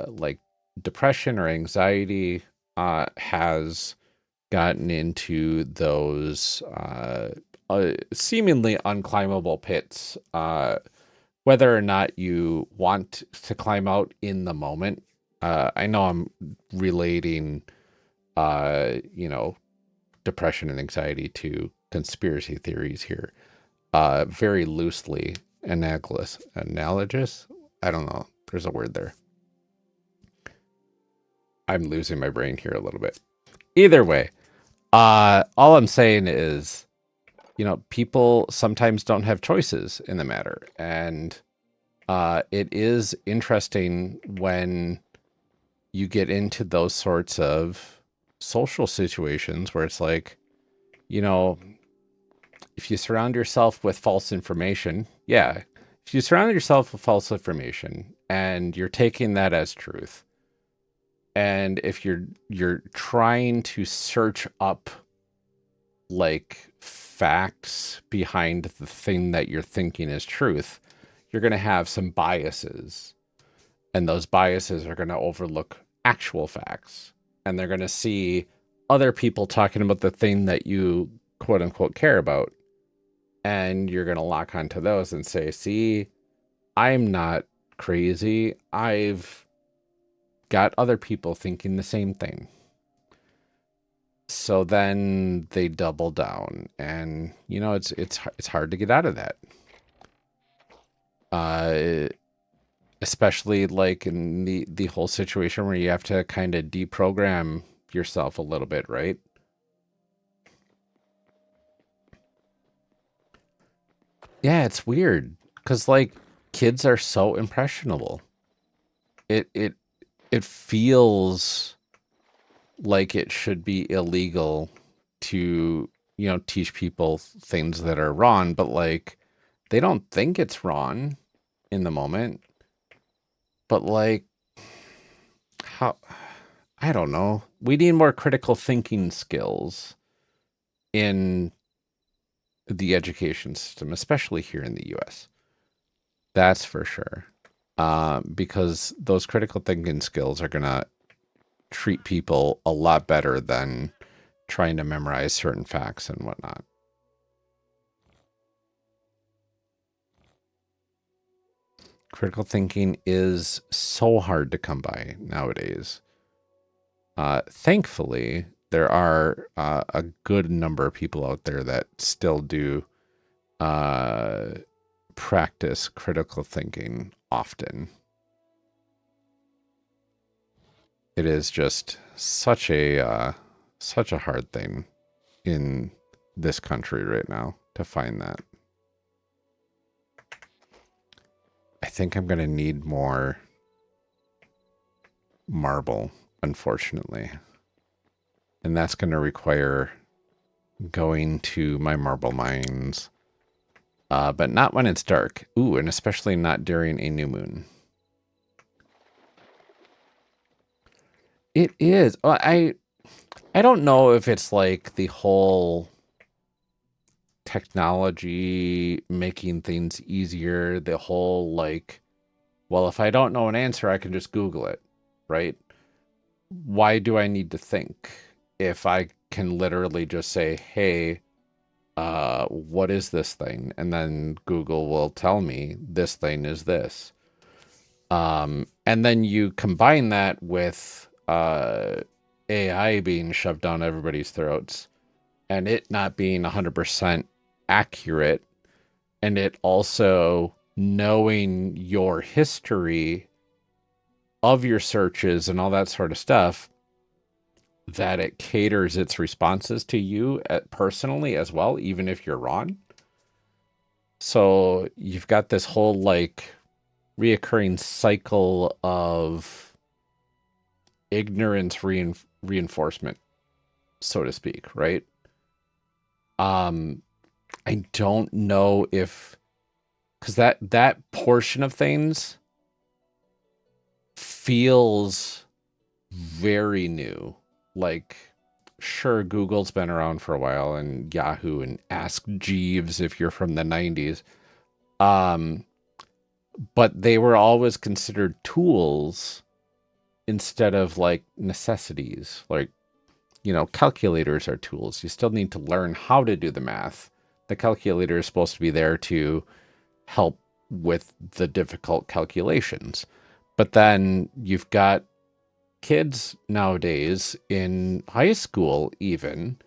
like depression or anxiety has gotten into those seemingly unclimbable pits, whether or not you want to climb out in the moment. I know I'm relating, you know, depression and anxiety to conspiracy theories here, very loosely analogous. I don't know. There's a word there. I'm losing my brain here a little bit. Either way, all I'm saying is, you know, people sometimes don't have choices in the matter, and it is interesting when you get into those sorts of social situations where it's like, you know, if you surround yourself with false information, yeah, if you surround yourself with false information and you're taking that as truth, and if you're trying to search up like facts behind the thing that you're thinking is truth, you're going to have some biases, and those biases are going to overlook actual facts, and they're going to see other people talking about the thing that you quote unquote care about, and you're going to lock onto those and say, see, I'm not crazy, I've got other people thinking the same thing. So then they double down, and you know it's hard to get out of that. Uh, especially like in the whole situation where you have to kind of deprogram yourself a little bit, right? Yeah, it's weird because like kids are so impressionable. It it feels like it should be illegal to, you know, teach people things that are wrong, but like they don't think it's wrong in the moment. But like how, I don't know. We need more critical thinking skills in the education system, especially here in the US. That's for sure. Because those critical thinking skills are going to treat people a lot better than trying to memorize certain facts and whatnot. Critical thinking is so hard to come by nowadays. Thankfully, there are a good number of people out there that still do uh, practice critical thinking often. It is just such a hard thing in this country right now to find that. I think I'm gonna need more marble, unfortunately. And that's gonna require going to my marble mines. But not when it's dark. Ooh, and especially not during a new moon. It is. I don't know if it's like the whole technology making things easier, the whole like, well, if I don't know an answer, I can just Google it, right? Why do I need to think if I can literally just say, hey, what is this thing? And then Google will tell me this thing is this. And then you combine that with AI being shoved down everybody's throats and it not being 100% accurate, and it also knowing your history of your searches and all that sort of stuff, that it caters its responses to you personally as well, even if you're wrong. So you've got this whole like reoccurring cycle of ignorance reinforcement, so to speak, right? Um, I don't know if because that portion of things feels very new. Like, sure, Google's been around for a while, and Yahoo and Ask Jeeves if you're from the 90s. Um, but they were always considered tools instead of like necessities. Like, calculators are tools. You still need to learn how to do the math. The calculator is supposed to be there to help with the difficult calculations. But then you've got kids nowadays in high school, even,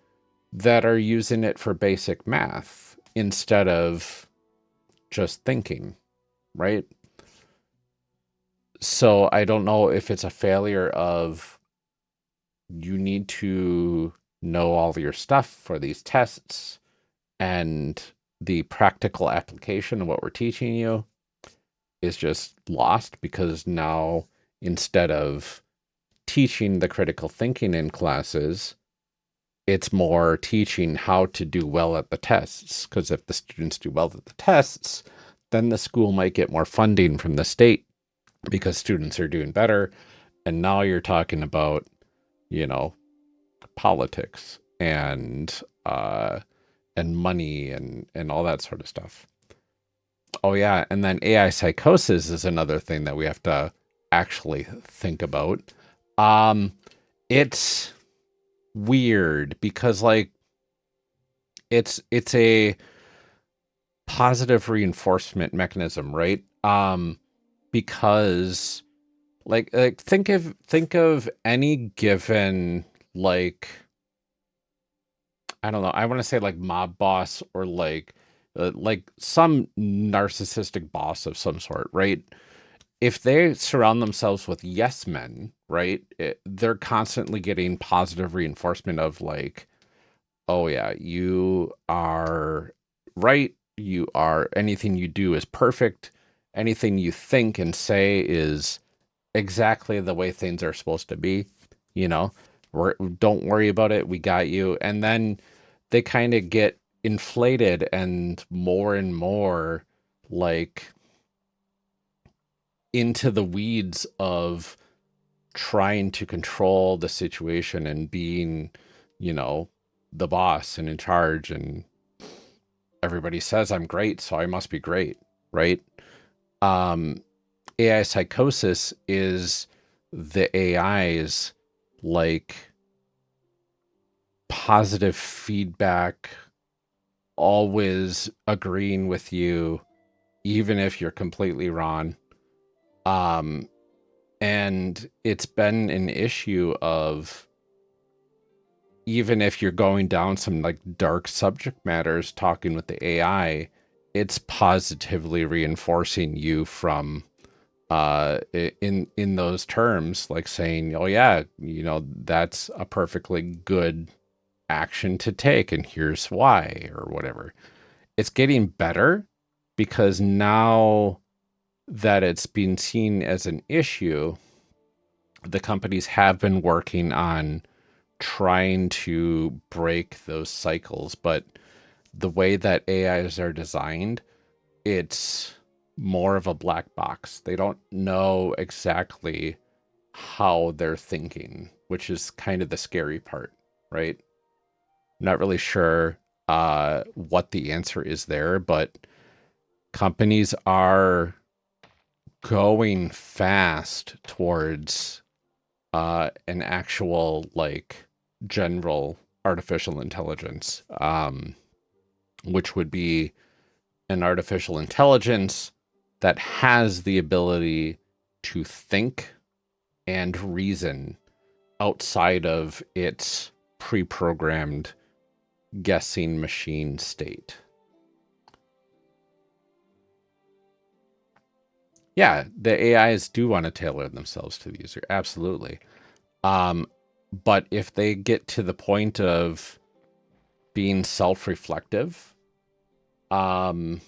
that are using it for basic math instead of just thinking, right? So I don't know if it's a failure of you need to know all your stuff for these tests and the practical application of what we're teaching you is just lost because now instead of teaching the critical thinking in classes, it's more teaching how to do well at the tests. Because if the students do well at the tests, then the school might get more funding from the state because students are doing better. And now you're talking about, you know, politics and money and all that sort of stuff. Oh yeah, and then AI psychosis is another thing that we have to actually think about. Um, it's weird because like it's a positive reinforcement mechanism, right? Because like think of any given like I don't know, I want to say like mob boss or like some narcissistic boss of some sort, right? If they surround themselves with yes men, right? They're constantly getting positive reinforcement of like, oh yeah, you are right. You are anything you do is perfect. Anything you think and say is exactly the way things are supposed to be. You know, don't worry about it. We got you. And then they kind of get inflated and more like into the weeds of trying to control the situation and being, you know, the boss and in charge and everybody says I'm great, so I must be great, right? Um AI psychosis is the AI's like positive feedback, always agreeing with you even if you're completely wrong. Um and it's been an issue of even if you're going down some like dark subject matters talking with the AI, it's positively reinforcing you from in those terms, like saying, oh yeah, that's a perfectly good action to take, and here's why, or whatever. It's getting better because now that it's been seen as an issue, the companies have been working on trying to break those cycles. But the way that AIs are designed, it's more of a black box. They don't know exactly how they're thinking, which is kind of the scary part, right? Not really sure what the answer is there, but companies are going fast towards an actual like general artificial intelligence, which would be an artificial intelligence that has the ability to think and reason outside of its pre-programmed guessing machine state. Yeah, the AIs do want to tailor themselves to the user. Absolutely. But if they get to the point of being self-reflective, then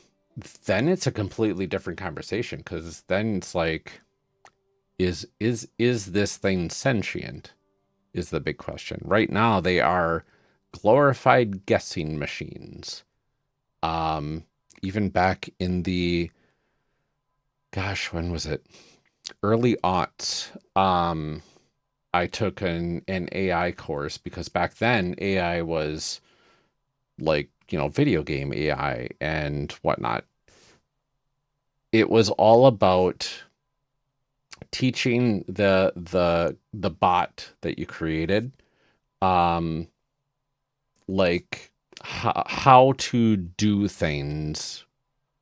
it's a completely different conversation, because then it's like, is this thing sentient? Is the big question. Right now, they are glorified guessing machines. Even back in the, gosh, when was it? Early aughts. I took an AI course, because back then AI was like, video game AI and whatnot. It was all about teaching the bot that you created, um, like how to do things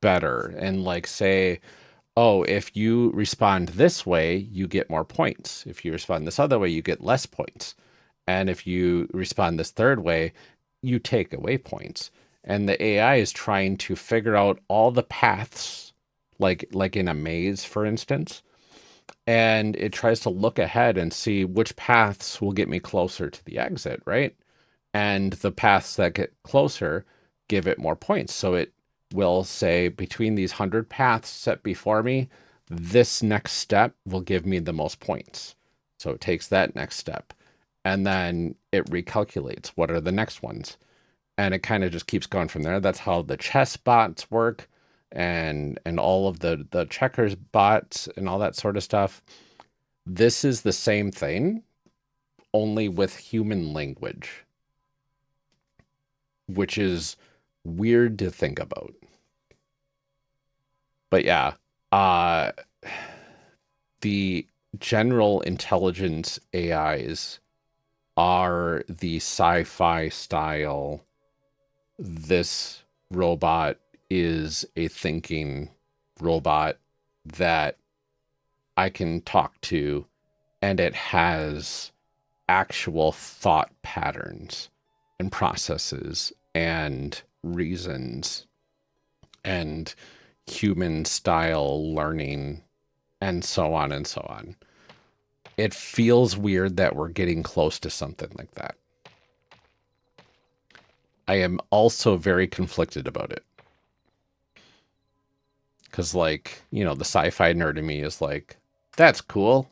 better, and like say, oh, if you respond this way, you get more points. If you respond this other way, you get less points. And if you respond this third way, you take away points. And the AI is trying to figure out all the paths, like in a maze, for instance. And it tries to look ahead and see which paths will get me closer to the exit, right? And the paths that get closer give it more points. So it will say, between these 100 paths set before me, this next step will give me the most points. So it takes that next step, and then it recalculates what are the next ones. And it kind of just keeps going from there. That's how the chess bots work, and all of the checkers bots and all that sort of stuff. This is the same thing, only with human language, which is weird to think about. But yeah, uh, the general intelligence AIs are the sci-fi style. This robot is a thinking robot that I can talk to, and it has actual thought patterns and processes and reasons and human style learning, and so on and so on. It feels weird that we're getting close to something like that. I am also very conflicted about it. Because, like, the sci-fi nerd in me is like, that's cool.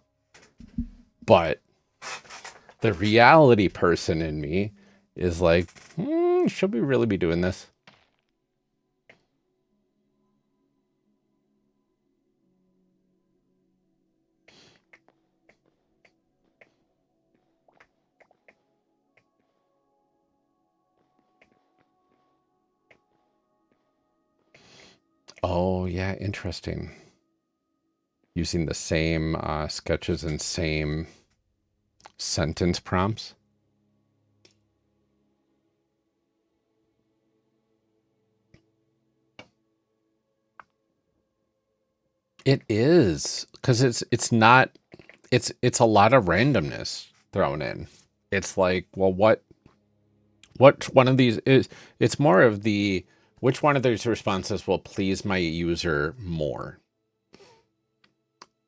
But the reality person in me is like, should we really be doing this? Oh, yeah, interesting. Using the same sketches and same sentence prompts. It is, because it's not, it's a lot of randomness thrown in. It's like, well, what one of these is, it's more of the, which one of these responses will please my user more.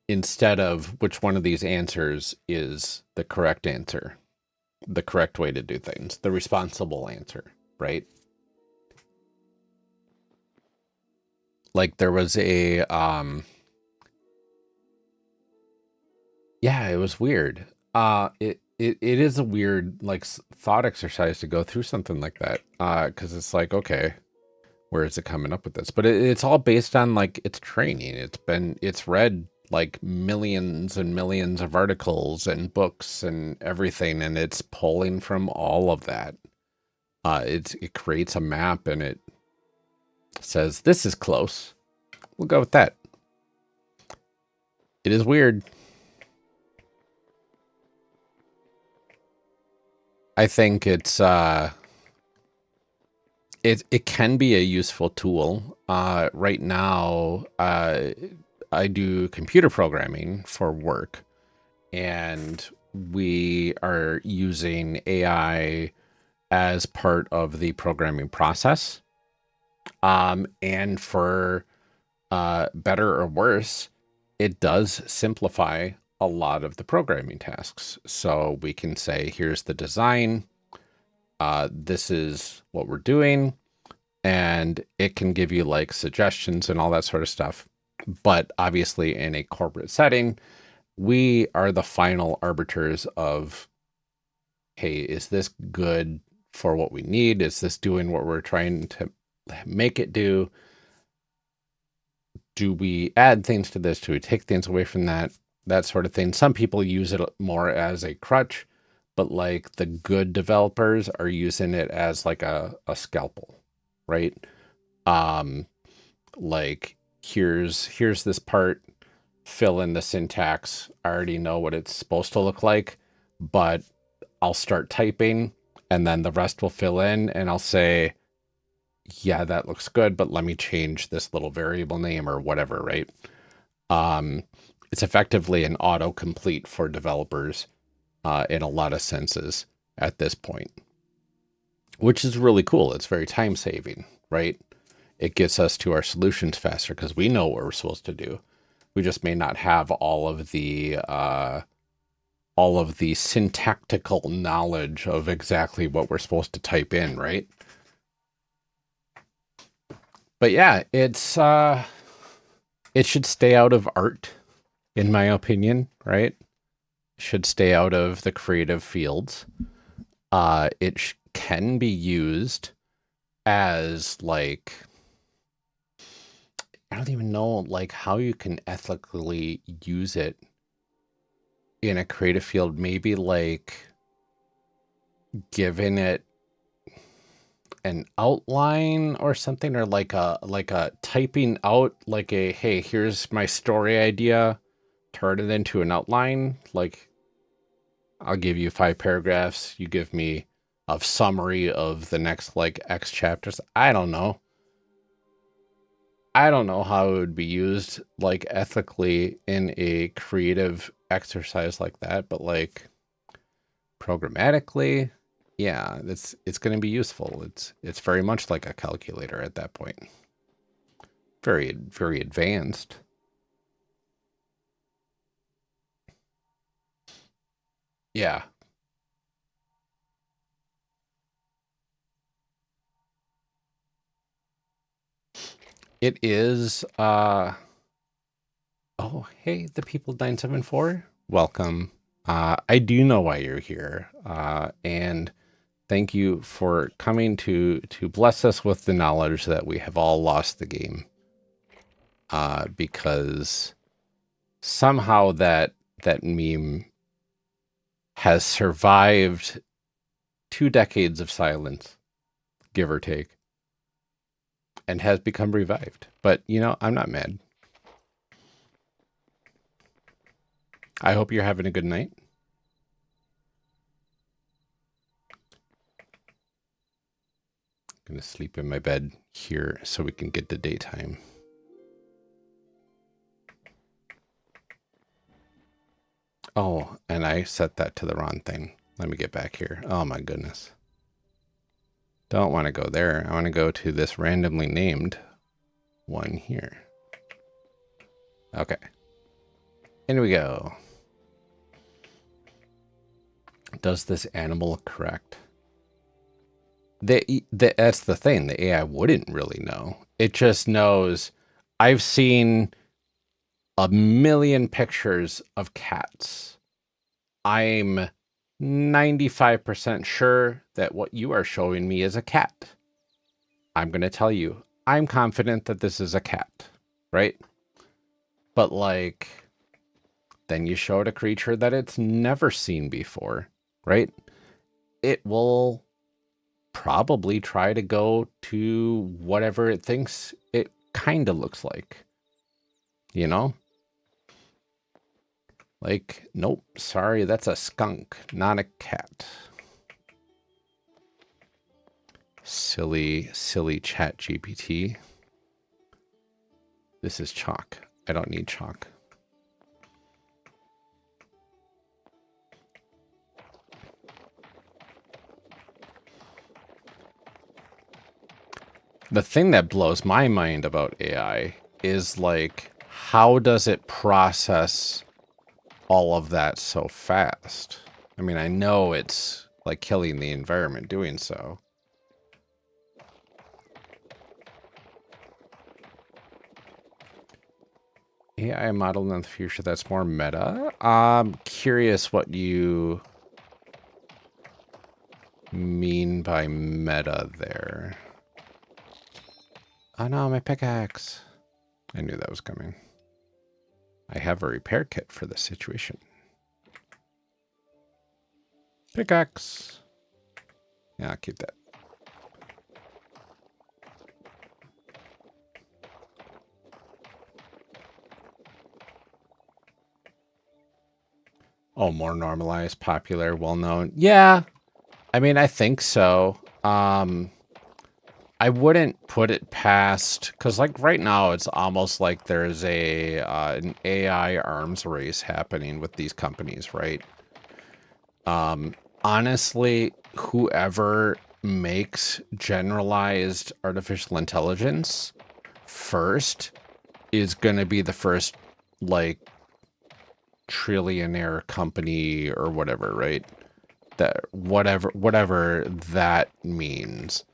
instead of which one of these answers is the correct answer, the correct way to do things, the responsible answer, right? Like there was a yeah, it was weird. It is a weird like thought exercise to go through something like that. Because it's like, okay, where is it coming up with this? But it's all based on like its training. It's read like millions and millions of articles and books and everything, and it's pulling from all of that. It creates a map and it says this is close. We'll go with that. It is weird. I think it can be a useful tool. Right now, I do computer programming for work, and we are using AI as part of the programming process. And for better or worse, it does simplify a lot of the programming tasks. So we can say, here's the design. This is what we're doing. And it can give you like suggestions and all that sort of stuff. But obviously in a corporate setting, we are the final arbiters of, hey, is this good for what we need? Is this doing what we're trying to make it do? Do we add things to this? Do we take things away from that? That sort of thing. Some people use it more as a crutch, but like the good developers are using it as like a scalpel, right? Um, like here's this part, fill in the syntax. I already know what it's supposed to look like, but I'll start typing and then the rest will fill in and I'll say, yeah, that looks good, but let me change this little variable name or whatever, right? It's effectively an autocomplete for developers in a lot of senses at this point, which is really cool. It's very time saving, right? It gets us to our solutions faster because we know what we're supposed to do. We just may not have all of the syntactical knowledge of exactly what we're supposed to type in, right? But yeah, it should stay out of art, in my opinion, right? Should stay out of the creative fields. It can be used as like, I don't even know like how you can ethically use it in a creative field. Maybe like giving it an outline or something, or like a typing out like a, hey, here's my story idea, turn it into an outline. Like I'll give you 5 paragraphs, you give me a summary of the next like X chapters. I don't know how it would be used like ethically in a creative exercise like that, but like programmatically, yeah, it's going to be useful. It's very much like a calculator at that point. Very very advanced. Yeah. It is oh, hey, the people 974. Welcome. I do know why you're here. And thank you for coming to bless us with the knowledge that we have all lost the game. Because somehow that meme has survived 2 decades of silence, give or take, and has become revived. But you know, I'm not mad. I hope you're having a good night. I'm gonna sleep in my bed here so we can get to daytime. Oh, and I set that to the wrong thing. Let me get back here. Oh my goodness. Don't want to go there. I want to go to this randomly named one here. Okay. In we go. Does this animal look correct? That's the thing. The AI wouldn't really know. It just knows. I've seen a million pictures of cats. I'm 95% sure that what you are showing me is a cat. I'm going to tell you, I'm confident that this is a cat, right? But like, then you showed a creature that it's never seen before, right? It will probably try to go to whatever it thinks it kind of looks like, you know? Like, nope, sorry, that's a skunk, not a cat. Silly, silly chat GPT. This is chalk. I don't need chalk. The thing that blows my mind about AI is like, how does it process all of that so fast? I mean, I know it's like killing the environment doing so. AI model in the future that's more meta. I'm curious what you mean by meta there. Oh no, my pickaxe. I knew that was coming. I have a repair kit for this situation. Pickaxe. Yeah, I'll keep that. Oh, more normalized, popular, well-known. Yeah, I mean, I think so. I wouldn't put it past, because like right now, it's almost like there's an AI arms race happening with these companies, right? Honestly, whoever makes generalized artificial intelligence first is going to be the first, like, trillionaire company or whatever, right? That whatever that means.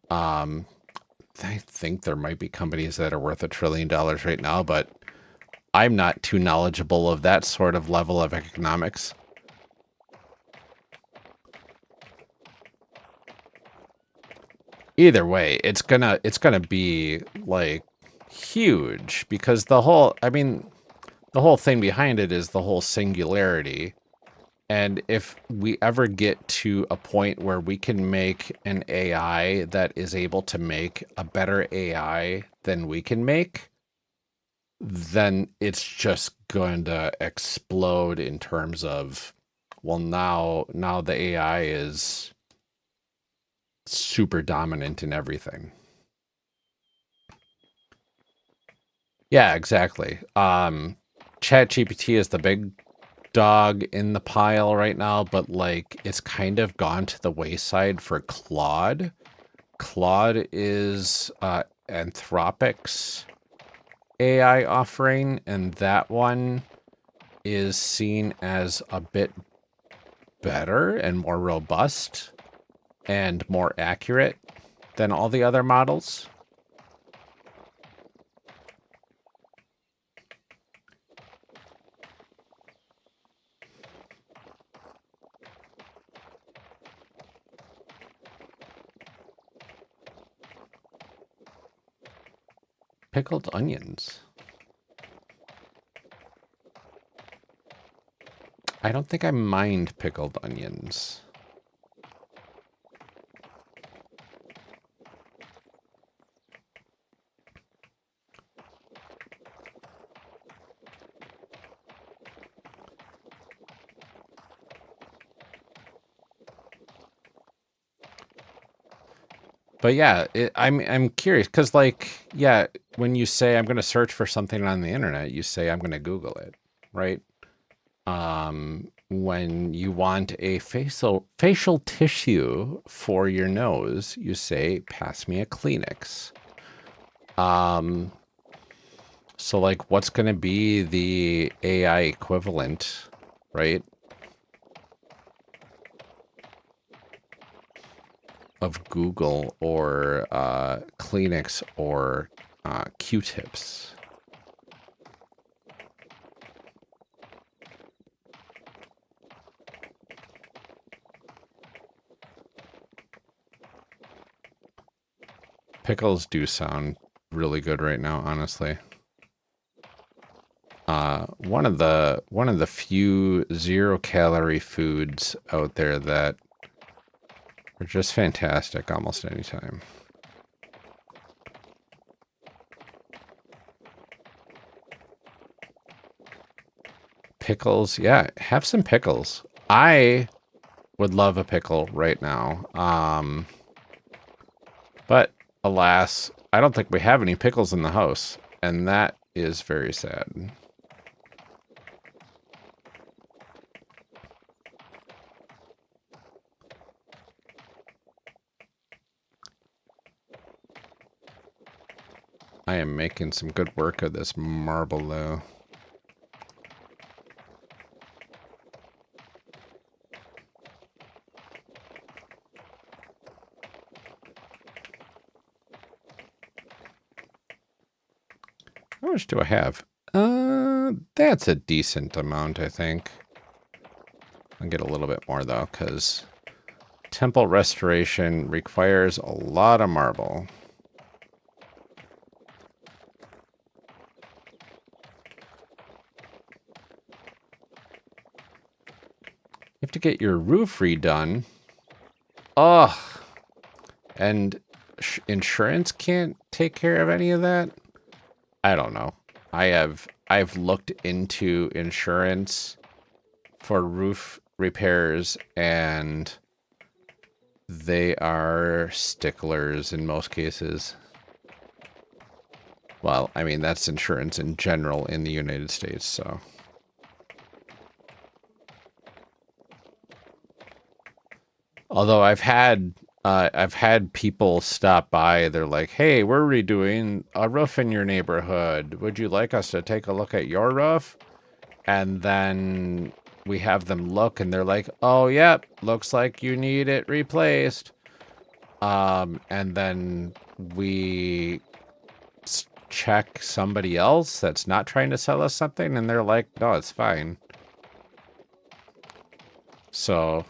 I think there might be companies that are worth $1 trillion right now, but I'm not too knowledgeable of that sort of level of economics. Either way, it's gonna be like huge because the whole thing behind it is the whole singularity. And if we ever get to a point where we can make an AI that is able to make a better AI than we can make, then it's just going to explode in terms of, well, now the AI is super dominant in everything. Yeah, exactly. ChatGPT is the big dog in the pile right now, but like it's kind of gone to the wayside for Claude. Claude is Anthropic's AI offering, and that one is seen as a bit better and more robust and more accurate than all the other models. Pickled onions. I don't think I mind pickled onions. But yeah, I'm curious because like yeah, when you say I'm going to search for something on the internet, you say I'm going to Google it, right? When you want a facial tissue for your nose, you say pass me a Kleenex. So, like, what's going to be the AI equivalent, right? Of Google or Kleenex or Q-tips. Pickles do sound really good right now, honestly. One of the few 0-calorie foods out there that are just fantastic almost any time. Pickles, yeah, have some pickles. I would love a pickle right now. But alas, I don't think we have any pickles in the house, and that is very sad. I am making some good work of this marble, though. How much do I have? That's a decent amount, I think. I'll get a little bit more, though, because temple restoration requires a lot of marble. You have to get your roof redone. Ugh. And insurance can't take care of any of that? I don't know. I've looked into insurance for roof repairs, and they are sticklers in most cases. Well, I mean, that's insurance in general in the United States, so. Although I've had people stop by. They're like, "Hey, we're redoing a roof in your neighborhood. Would you like us to take a look at your roof?" And then we have them look, and they're like, "Oh, yep, looks like you need it replaced." And then we check somebody else that's not trying to sell us something, and they're like, "No, it's fine." So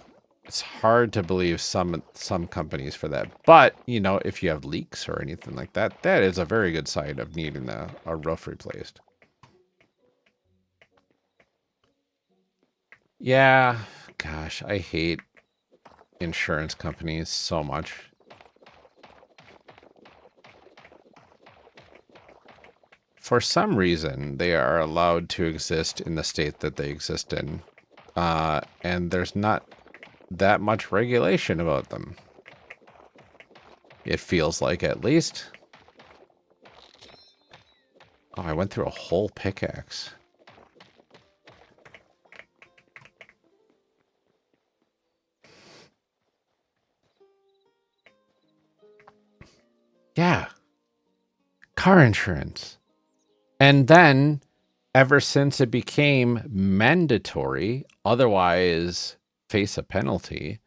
it's hard to believe some companies for that. But, you know, if you have leaks or anything like that, that is a very good sign of needing a roof replaced. Yeah, gosh, I hate insurance companies so much. For some reason, they are allowed to exist in the state that they exist in. And there's not that much regulation about them. It feels like, at least. Oh, I went through a whole pickaxe. Yeah. Car insurance. And then, ever since it became mandatory, otherwise face a penalty,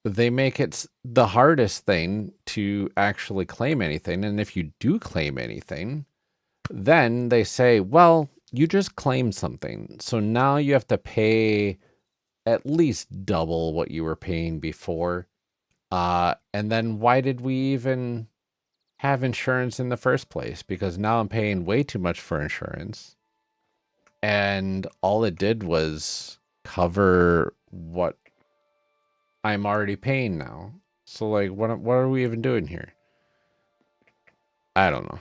they make it the hardest thing to actually claim anything. And if you do claim anything, then they say, well, you just claimed something. So now you have to pay at least double what you were paying before. And then why did we even have insurance in the first place? Because now I'm paying way too much for insurance. And all it did was cover what I'm already paying now. So like what are we even doing here? I don't know.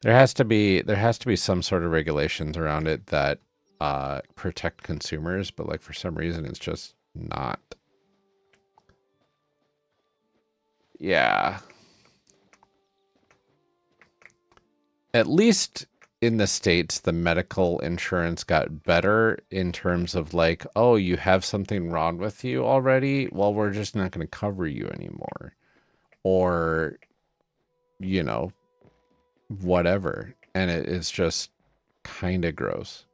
There has to be some sort of regulations around it that protect consumers, but like for some reason it's just not. Yeah. At least in the States, the medical insurance got better in terms of like, oh, you have something wrong with you already? Well, we're just not going to cover you anymore. Or, you know, whatever. And it's just kind of gross.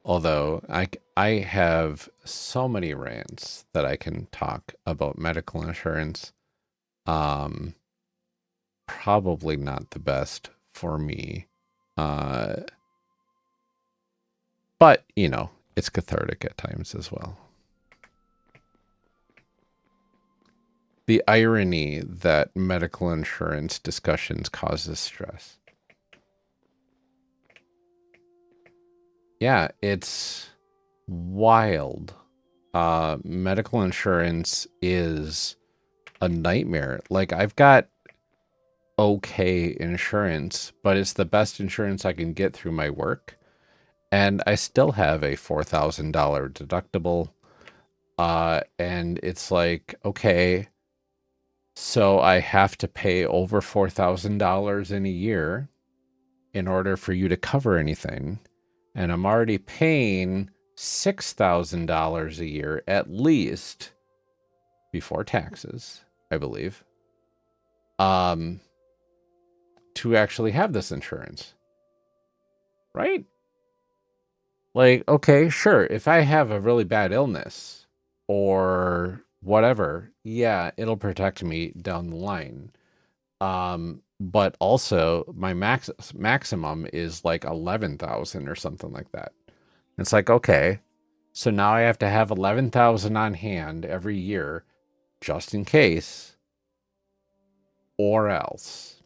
Although I have so many rants that I can talk about medical insurance. Um, Probably not the best for me. Uh, but, you know, it's cathartic at times as well. The irony that medical insurance discussions causes stress. Yeah, it's wild. Medical insurance is a nightmare. Like, I've got okay insurance, but it's the best insurance I can get through my work. And I still have a $4,000 deductible. And it's like, okay, so I have to pay over $4,000 in a year in order for you to cover anything. And I'm already paying $6,000 a year at least before taxes, I believe, um, to actually have this insurance, right? Like, okay, sure. If I have a really bad illness or whatever, yeah, it'll protect me down the line. But also my maximum is like 11,000 or something like that. It's like, okay, so now I have to have 11,000 on hand every year just in case, or else.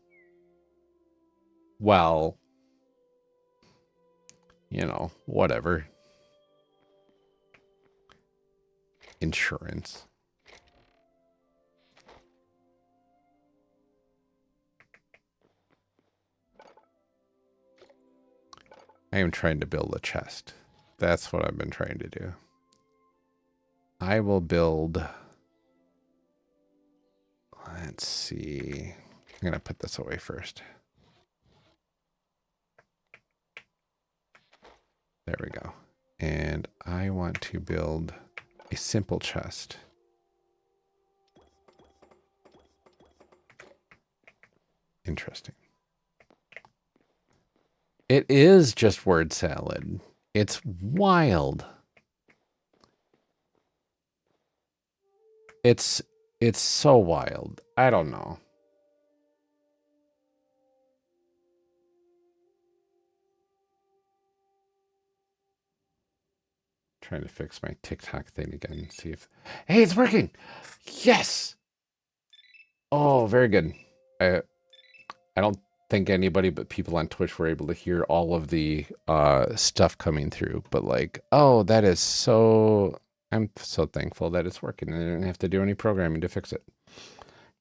Well, you know, whatever. Insurance. I am trying to build a chest. That's what I've been trying to do. I will build. Let's see. I'm going to put this away first. There we go. And I want to build a simple chest. Interesting. It is just word salad. It's wild. It's so wild. I don't know. Trying to fix my TikTok thing again. See if. Hey, it's working. Yes. Oh, very good. I don't think anybody but people on Twitch were able to hear all of the stuff coming through, but like, oh, that is so. I'm so thankful that it's working and I didn't have to do any programming to fix it.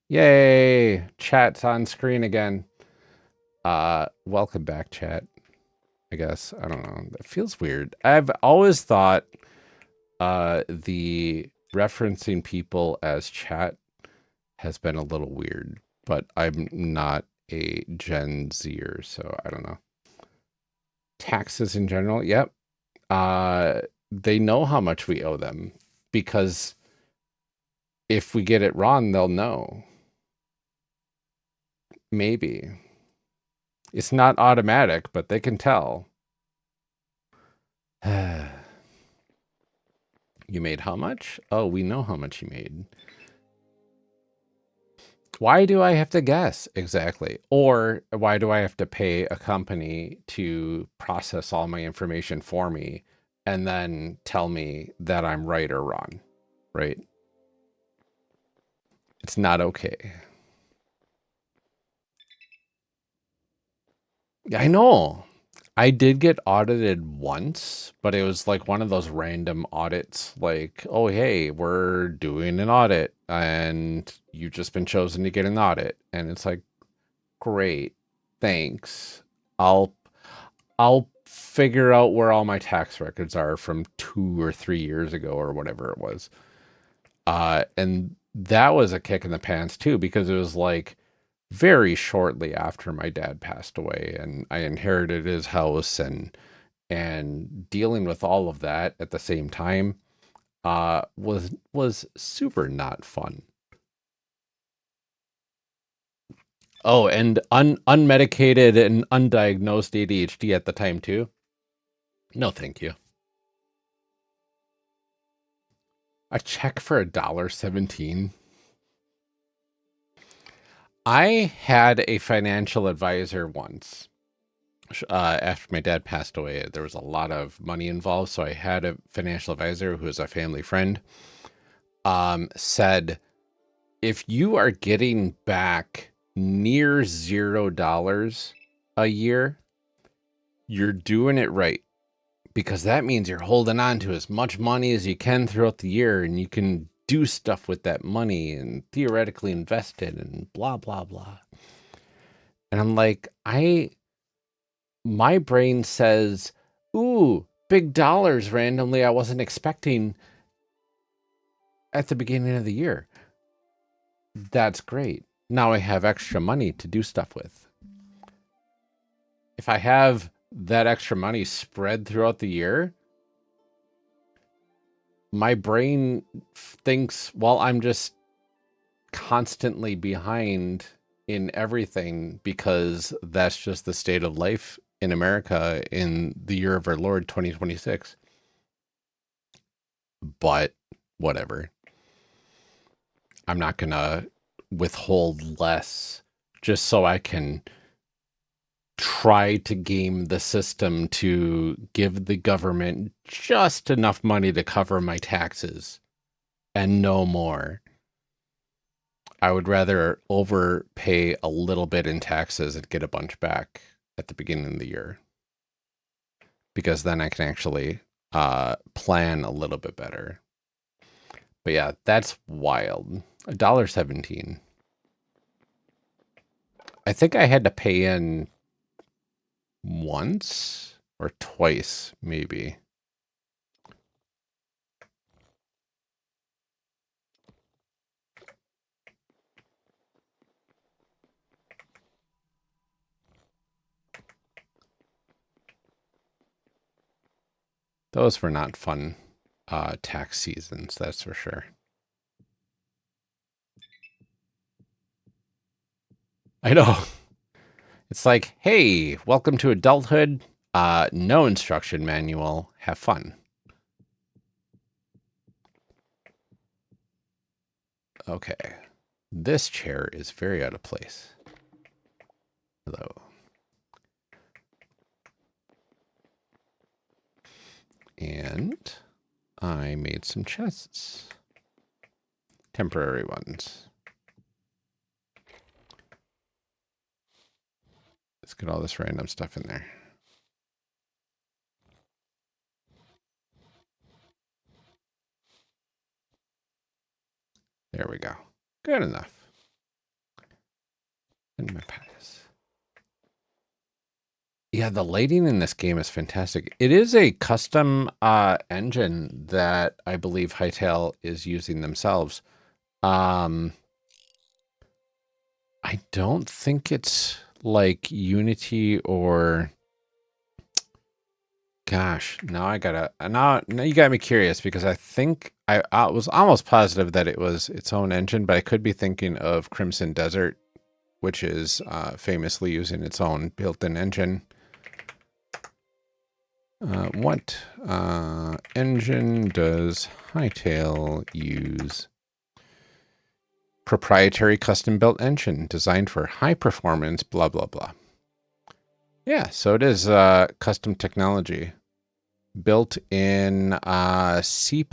Yay! Chat's on screen again. Welcome back, chat. I guess. I don't know. That feels weird. I've always thought the referencing people as chat has been a little weird, but I'm not a Gen Zer, so I don't know. Taxes in general, yep. They know how much we owe them because if we get it wrong, they'll know. Maybe. It's not automatic, but they can tell. You made how much? Oh, we know how much you made. Why do I have to guess exactly? Or why do I have to pay a company to process all my information for me and then tell me that I'm right or wrong? Right? It's not okay. I know. I did get audited once, but it was like one of those random audits like, oh, hey, we're doing an audit and you've just been chosen to get an audit. And it's like, great, thanks. I'll figure out where all my tax records are from 2 or 3 years ago or whatever it was. And that was a kick in the pants too, because it was like very shortly after my dad passed away and I inherited his house and dealing with all of that at the same time. was super not fun. Oh, and unmedicated and undiagnosed ADHD at the time too. No, thank you. A check for $1.17. I had a financial advisor once. After my dad passed away, there was a lot of money involved, so I had a financial advisor who was a family friend. Said, if you are getting back near $0 a year, you're doing it right, because that means you're holding on to as much money as you can throughout the year, and you can do stuff with that money and theoretically invest it and blah, blah, blah. And I'm like, my brain says, ooh, big dollars randomly I wasn't expecting at the beginning of the year. That's great. Now I have extra money to do stuff with. If I have that extra money spread throughout the year, my brain thinks, well, I'm just constantly behind in everything because that's just the state of life in America in the year of our Lord 2026. But whatever. I'm not gonna withhold less just so I can try to game the system to give the government just enough money to cover my taxes and no more. I would rather overpay a little bit in taxes and get a bunch back at the beginning of the year, because then I can actually plan a little bit better. But yeah, that's wild. $1.17. I think I had to pay in once or twice, maybe. Those were not fun tax seasons, that's for sure. I know. It's like, hey, welcome to adulthood. No instruction manual. Have fun. Okay. This chair is very out of place. Hello. And I made some chests. Temporary ones. Let's get all this random stuff in there. There we go. Good enough. And my pass. Yeah, the lighting in this game is fantastic. It is a custom engine that I believe Hytale is using themselves. I don't think it's like Unity or... Gosh, now you got me curious, because I think I was almost positive that it was its own engine, but I could be thinking of Crimson Desert, which is famously using its own built-in engine. What engine does Hytale use? Proprietary custom-built engine designed for high performance, blah, blah, blah. Yeah, so it is custom technology built in C++.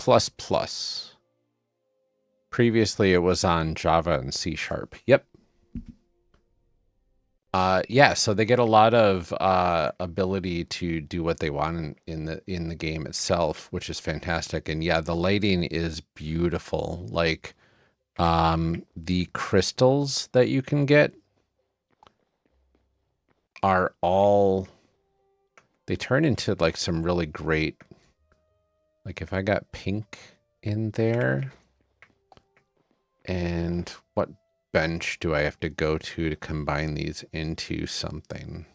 Previously, it was on Java and C#. Yep. Yeah, so they get a lot of ability to do what they want in the game itself, which is fantastic. And yeah, the lighting is beautiful. Like the crystals that you can get are all, they turn into like some really great, like if I got pink in there, and what bench do I have to go to combine these into something?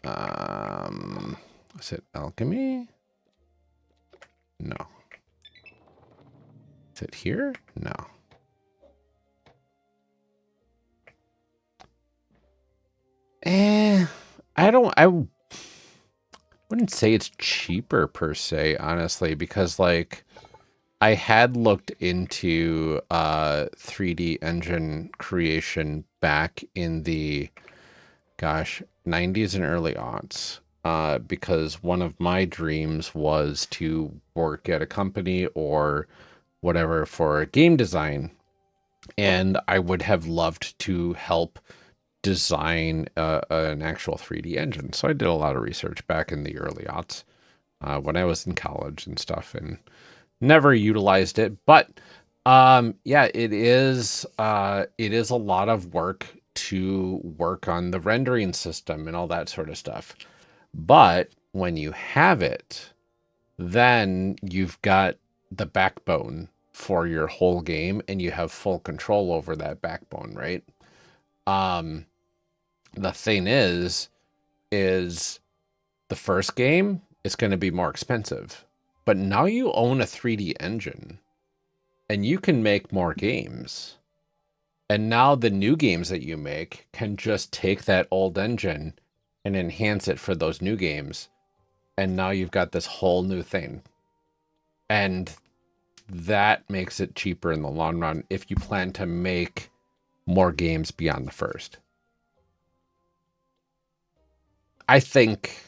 Is it alchemy? No. Is it here? No. I wouldn't say it's cheaper per se, honestly, because like I had looked into 3D engine creation back in the, gosh, 90s and early aughts. Because one of my dreams was to work at a company or whatever for game design. And I would have loved to help design an actual 3D engine. So I did a lot of research back in the early aughts when I was in college and stuff, and never utilized it. But yeah, it is a lot of work to work on the rendering system and all that sort of stuff. But when you have it, then you've got the backbone for your whole game and you have full control over that backbone, right? Um, the thing is the first game is going to be more expensive, but now you own a 3D engine and you can make more games. And now the new games that you make can just take that old engine and enhance it for those new games. And now you've got this whole new thing. And that makes it cheaper in the long run if you plan to make more games beyond the first. I think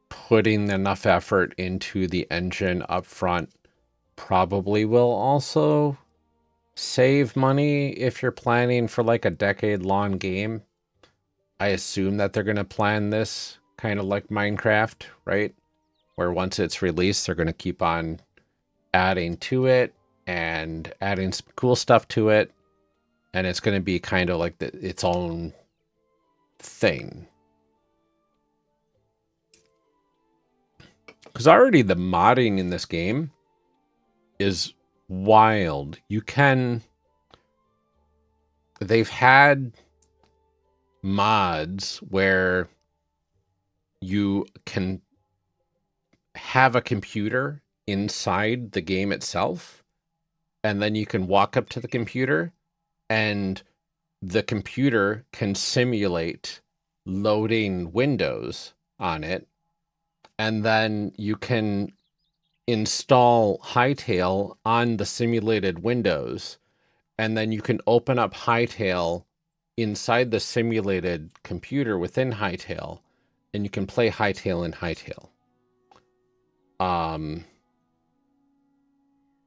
putting enough effort into the engine up front probably will also save money if you're planning for like a decade-long game. I assume that they're going to plan this kind of like Minecraft, right? Where once it's released, they're going to keep on adding to it and adding some cool stuff to it. And it's going to be kind of like its own thing. Because already the modding in this game is wild. They've had mods where you can have a computer inside the game itself, and then you can walk up to the computer and the computer can simulate loading Windows on it, and then you can install Hytale on the simulated Windows, and then you can open up Hytale inside the simulated computer within Hytale, and you can play Hytale in Hytale.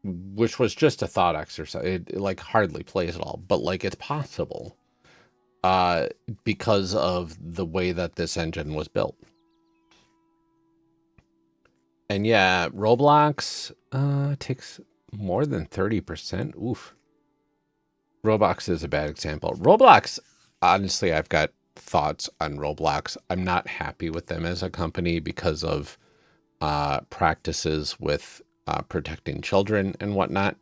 Which was just a thought exercise. It like hardly plays at all, but like it's possible because of the way that this engine was built. And yeah, Roblox takes more than 30%. Oof. Roblox is a bad example. Roblox, honestly, I've got thoughts on Roblox. I'm not happy with them as a company because of practices with protecting children and whatnot.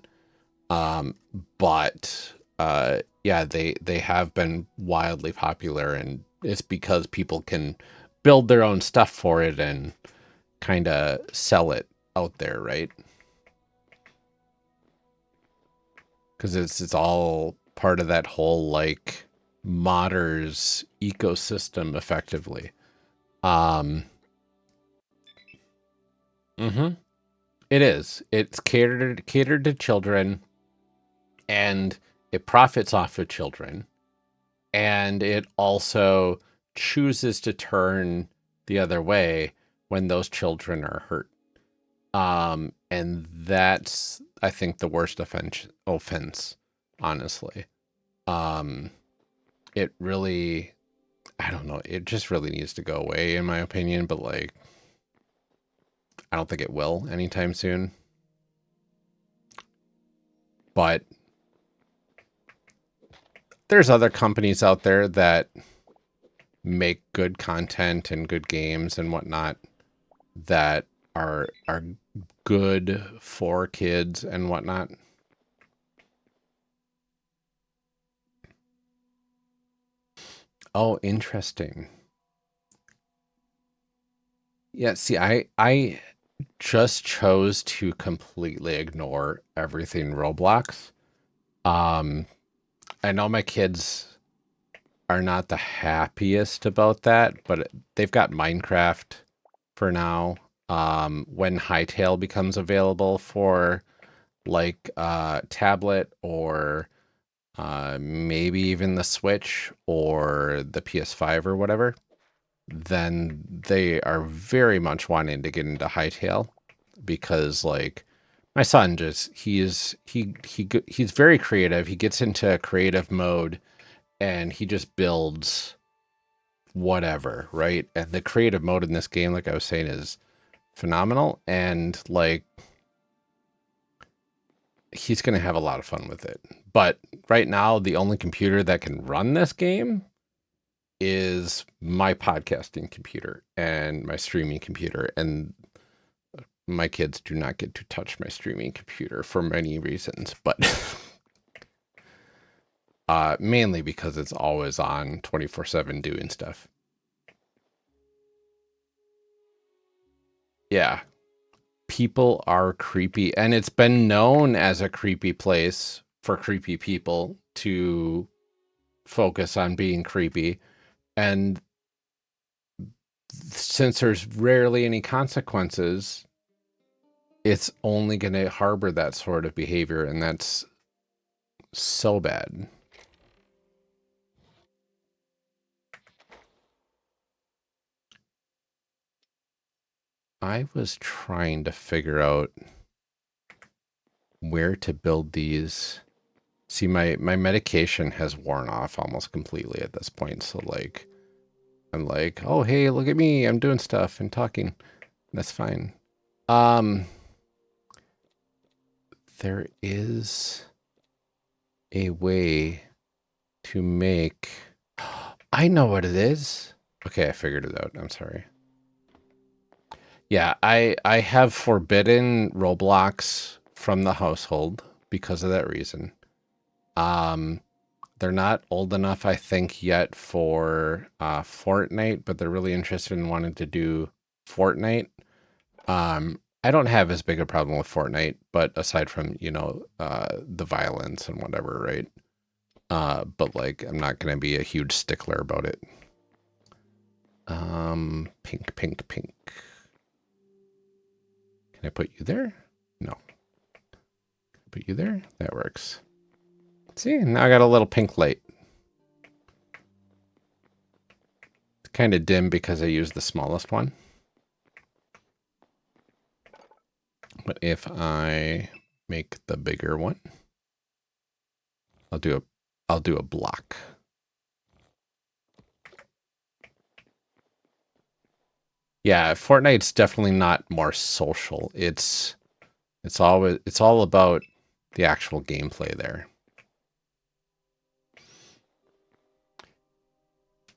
But yeah, they have been wildly popular, and it's because people can build their own stuff for it and kind of sell it out there, right? Because it's all part of that whole like modders ecosystem, effectively. Um, mm-hmm. It is. It's catered to children, and it profits off of children, and it also chooses to turn the other way when those children are hurt. And that's, I think, the worst offense, honestly. Um, it really, I don't know, it just really needs to go away, in my opinion, but like, I don't think it will anytime soon. But there's other companies out there that make good content and good games and whatnot that are good for kids and whatnot. Oh, interesting. Yeah, see, I just chose to completely ignore everything Roblox. Um, I know my kids are not the happiest about that, but they've got Minecraft for now. When Hytale becomes available for like tablet or maybe even the Switch or the PS5 or whatever, then they are very much wanting to get into Hytale because like my son just he's very creative. He gets into creative mode and he just builds whatever, right? And the creative mode in this game, like I was saying, is phenomenal. And like he's going to have a lot of fun with it. But right now, the only computer that can run this game is my podcasting computer and my streaming computer. And my kids do not get to touch my streaming computer for many reasons, but mainly because it's always on 24/7 doing stuff. Yeah, people are creepy, and it's been known as a creepy place for creepy people to focus on being creepy. And since there's rarely any consequences, it's only going to harbor that sort of behavior, and that's so bad. I was trying to figure out where to build these. See, my medication has worn off almost completely at this point. So like, I'm like, oh, hey, look at me. I'm doing stuff and talking. That's fine. Um, there is a way to make, I know what it is. Okay, I figured it out. I'm sorry. Yeah, I have forbidden Roblox from the household because of that reason. Um, they're not old enough, I think, yet for Fortnite, but they're really interested in wanting to do Fortnite. I don't have as big a problem with Fortnite, but aside from, the violence and whatever, right? But like, I'm not going to be a huge stickler about it. Pink, pink, pink. Can I put you there? No. Put you there? That works. See, now I got a little pink light. It's kind of dim because I used the smallest one. But if I make the bigger one, I'll do a block. Yeah, Fortnite's definitely not more social. It's all about the actual gameplay there.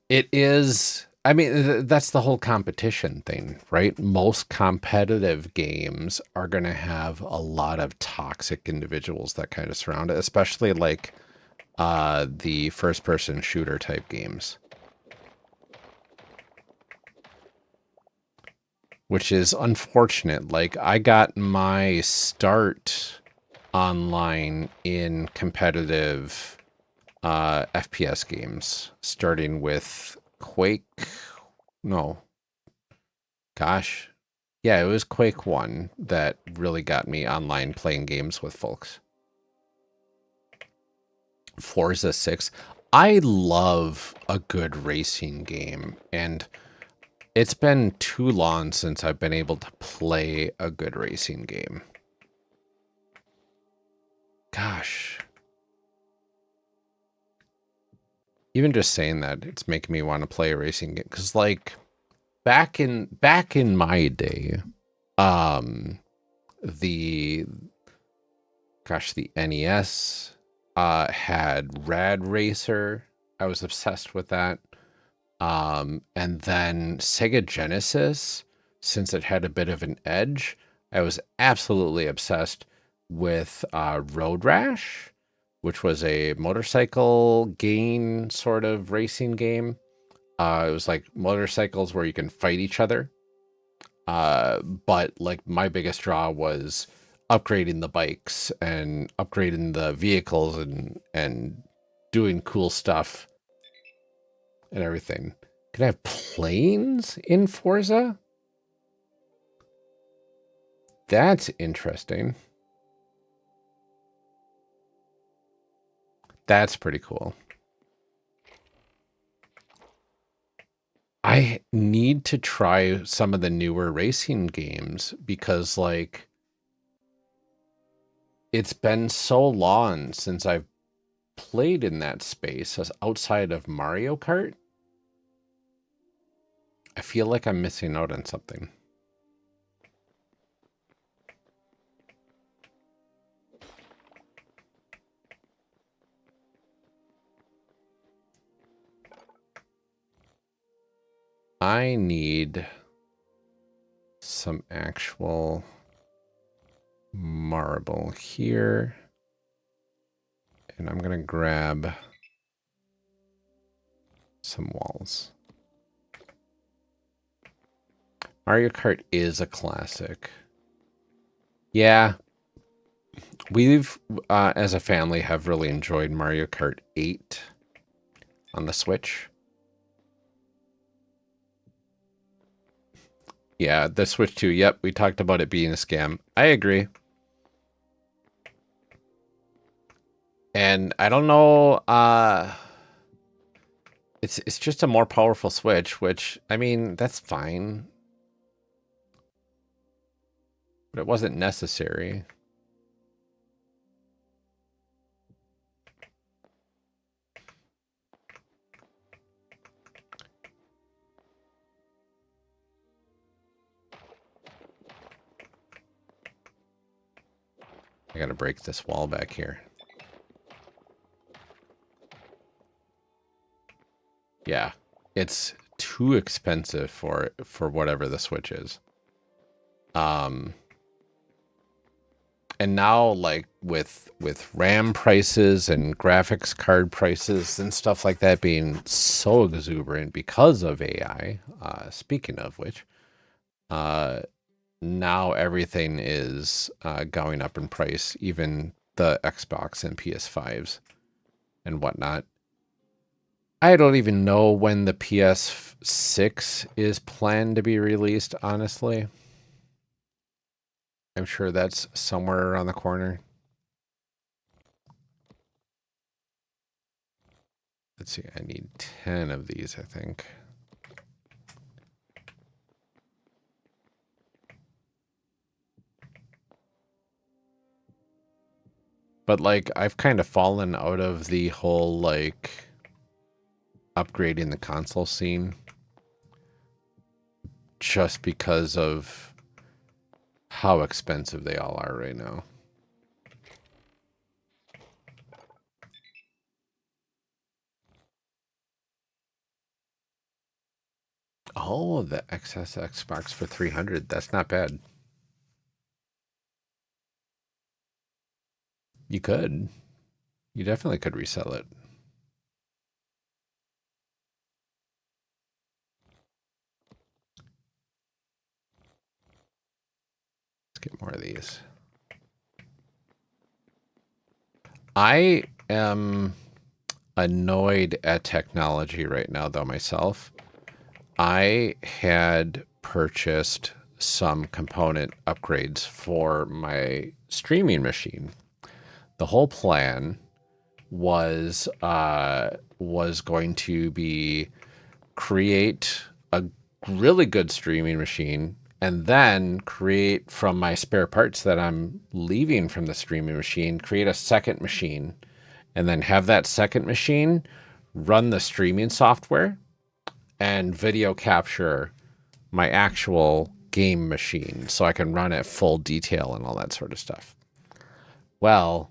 It is, I mean, that's the whole competition thing, right? Most competitive games are going to have a lot of toxic individuals that kind of surround it, especially like the first person shooter type games. Which is unfortunate. Like I got my start online in competitive FPS games, starting with Quake. No, gosh. Yeah, it was Quake 1 that really got me online playing games with folks. Forza 6. I love a good racing game, and it's been too long since I've been able to play a good racing game. Gosh. Even just saying that, it's making me want to play a racing game. Because like back in my day, um the the NES had Rad Racer. I was obsessed with that. And then Sega Genesis, since it had a bit of an edge, I was absolutely obsessed with Road Rash, which was a motorcycle game sort of racing game. It was like motorcycles where you can fight each other. But like my biggest draw was upgrading the bikes and upgrading the vehicles and doing cool stuff and everything. Can I have planes in Forza? That's interesting. That's pretty cool. I need to try some of the newer racing games because like it's been so long since I've played in that space as outside of Mario Kart. I feel like I'm missing out on something. I need some actual marble here. And I'm going to grab some walls. Mario Kart is a classic. Yeah, we've, as a family, have really enjoyed Mario Kart 8 on the Switch. Yeah, the Switch 2. Yep, we talked about it being a scam. I agree. And I don't know, it's just a more powerful Switch, which, I mean, that's fine. But it wasn't necessary. I gotta break this wall back here. Yeah, it's too expensive for whatever the Switch is. And now like with RAM prices and graphics card prices and stuff like that being so exuberant because of AI, speaking of which, now everything is going up in price, even the Xbox and PS5s and whatnot. I don't even know when the PS6 is planned to be released, honestly. I'm sure that's somewhere around the corner. Let's see, I need 10 of these, I think. But like, I've kind of fallen out of the whole like upgrading the console scene just because of how expensive they all are right now. Oh, the XS Xbox for 300. That's not bad. You could. You definitely could resell it. Let's get more of these. I am annoyed at technology right now, though, myself. I had purchased some component upgrades for my streaming machine. The whole plan was going to be create a really good streaming machine and then create from my spare parts that I'm leaving from the streaming machine, create a second machine and then have that second machine run the streaming software and video capture my actual game machine so I can run at full detail and all that sort of stuff. Well,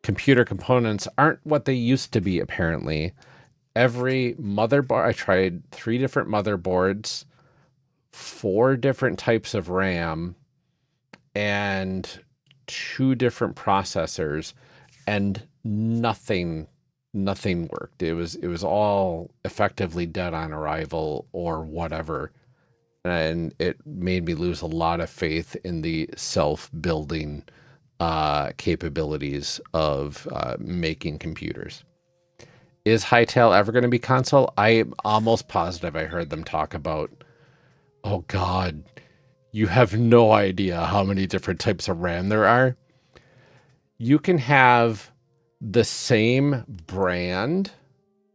computer components aren't what they used to be, apparently. Every motherboard, I tried 3 different motherboards, 4 different types of RAM, and 2 different processors, and nothing worked. It was all effectively dead on arrival or whatever. and it made me lose a lot of faith in the self-building capabilities of making computers. Is Hytale ever going to be console? I'm almost positive I heard them talk about, oh God, you have no idea how many different types of RAM there are. You can have the same brand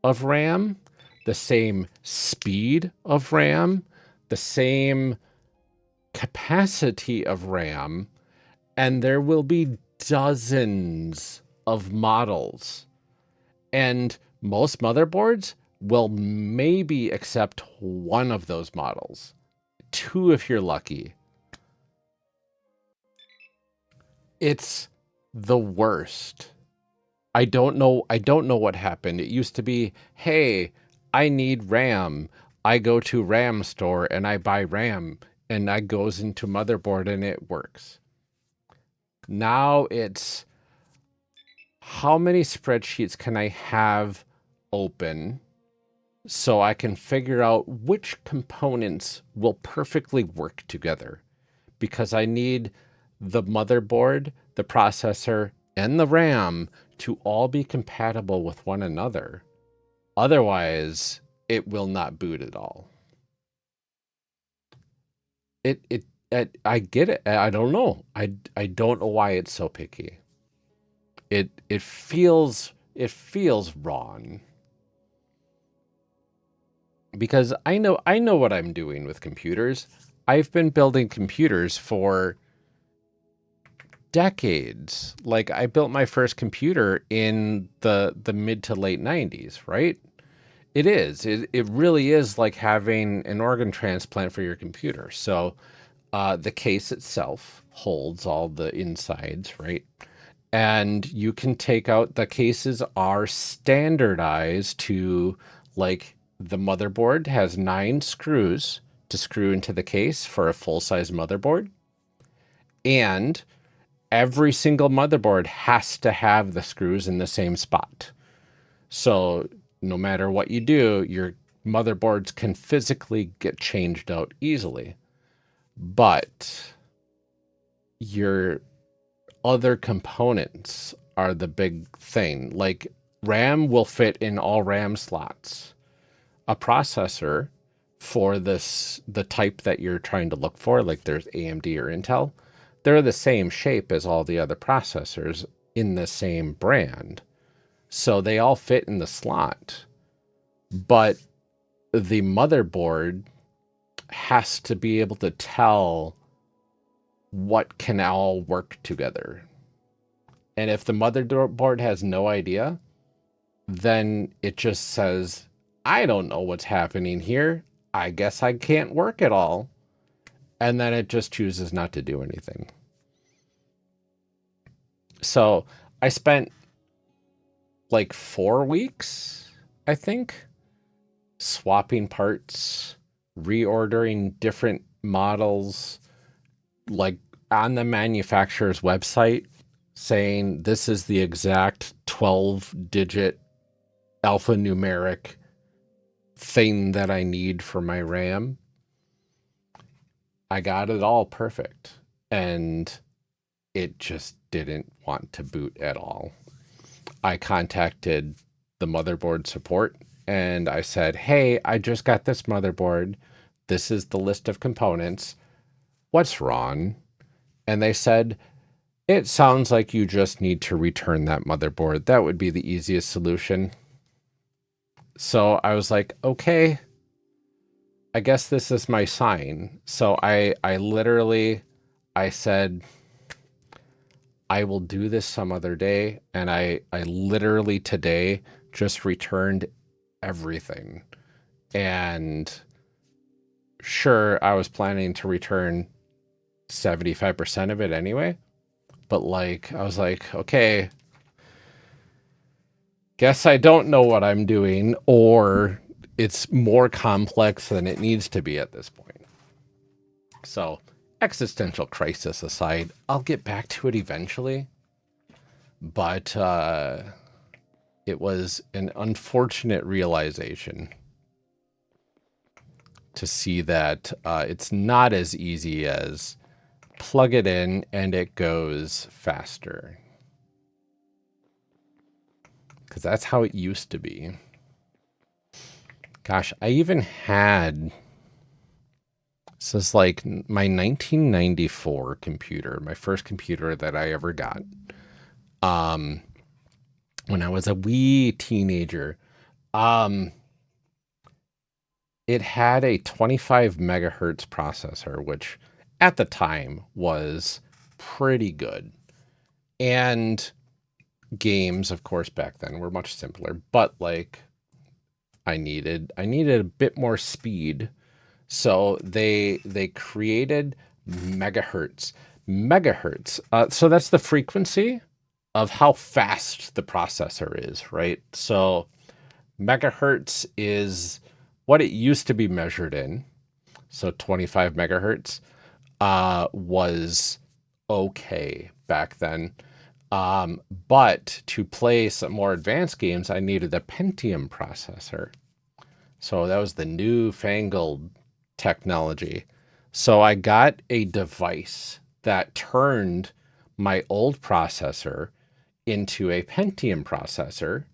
of RAM, the same speed of RAM, the same capacity of RAM, and there will be dozens of models. And most motherboards will maybe accept one of those models, two if you're lucky. It's the worst. I don't know what happened. It used to be, hey, I need RAM. I go to RAM store and I buy RAM, and I goes into motherboard and it works. Now it's, how many spreadsheets can I have open so I can figure out which components will perfectly work together? Because I need the motherboard, the processor, and the RAM to all be compatible with one another. Otherwise, it will not boot at all. I get it. I don't know. I don't know why it's so picky. It feels wrong. Because I know what I'm doing with computers. I've been building computers for decades. Like, I built my first computer in the mid to late 90s, right? It is. It really is like having an organ transplant for your computer. So the case itself holds all the insides, right? And you can take out, the cases are standardized to, like, the motherboard has 9 screws to screw into the case for a full-size motherboard. And every single motherboard has to have the screws in the same spot. So no matter what you do, your motherboards can physically get changed out easily. But your other components are the big thing. Like, RAM will fit in all RAM slots. A processor for the type that you're trying to look for, like there's AMD or Intel, they're the same shape as all the other processors in the same brand. So they all fit in the slot. But the motherboard has to be able to tell what can all work together. And if the motherboard has no idea, then it just says, I don't know what's happening here. I guess I can't work at all. And then it just chooses not to do anything. So I spent like 4 weeks, I think, swapping parts, reordering different models, like on the manufacturer's website, saying this is the exact 12-digit alphanumeric thing that I need for my RAM. I got it all perfect, and it just didn't want to boot at all. I contacted the motherboard support and I said, hey, I just got this motherboard. This is the list of components. What's wrong? And they said, it sounds like you just need to return that motherboard. That would be the easiest solution. So I was like, okay, I guess this is my sign. So I literally, I said, I will do this some other day. And I literally today just returned everything. And sure, I was planning to return 75% of it anyway. But like, I was like, okay, guess I don't know what I'm doing, or it's more complex than it needs to be at this point. So, existential crisis aside, I'll get back to it eventually. But it was an unfortunate realization. to see that it's not as easy as plug it in and it goes faster. Because that's how it used to be. Gosh, I even had... This is like my 1994 computer, my first computer that I ever got. When I was a wee teenager. It had a 25 megahertz processor, which at the time was pretty good. And games, of course, back then were much simpler, but like I needed a bit more speed. So they created megahertz. Megahertz. So that's the frequency of how fast the processor is, right? So megahertz is what it used to be measured in. So 25 megahertz was okay back then. But to play some more advanced games, I needed a Pentium processor. So that was the newfangled technology. So I got a device that turned my old processor into a Pentium processor,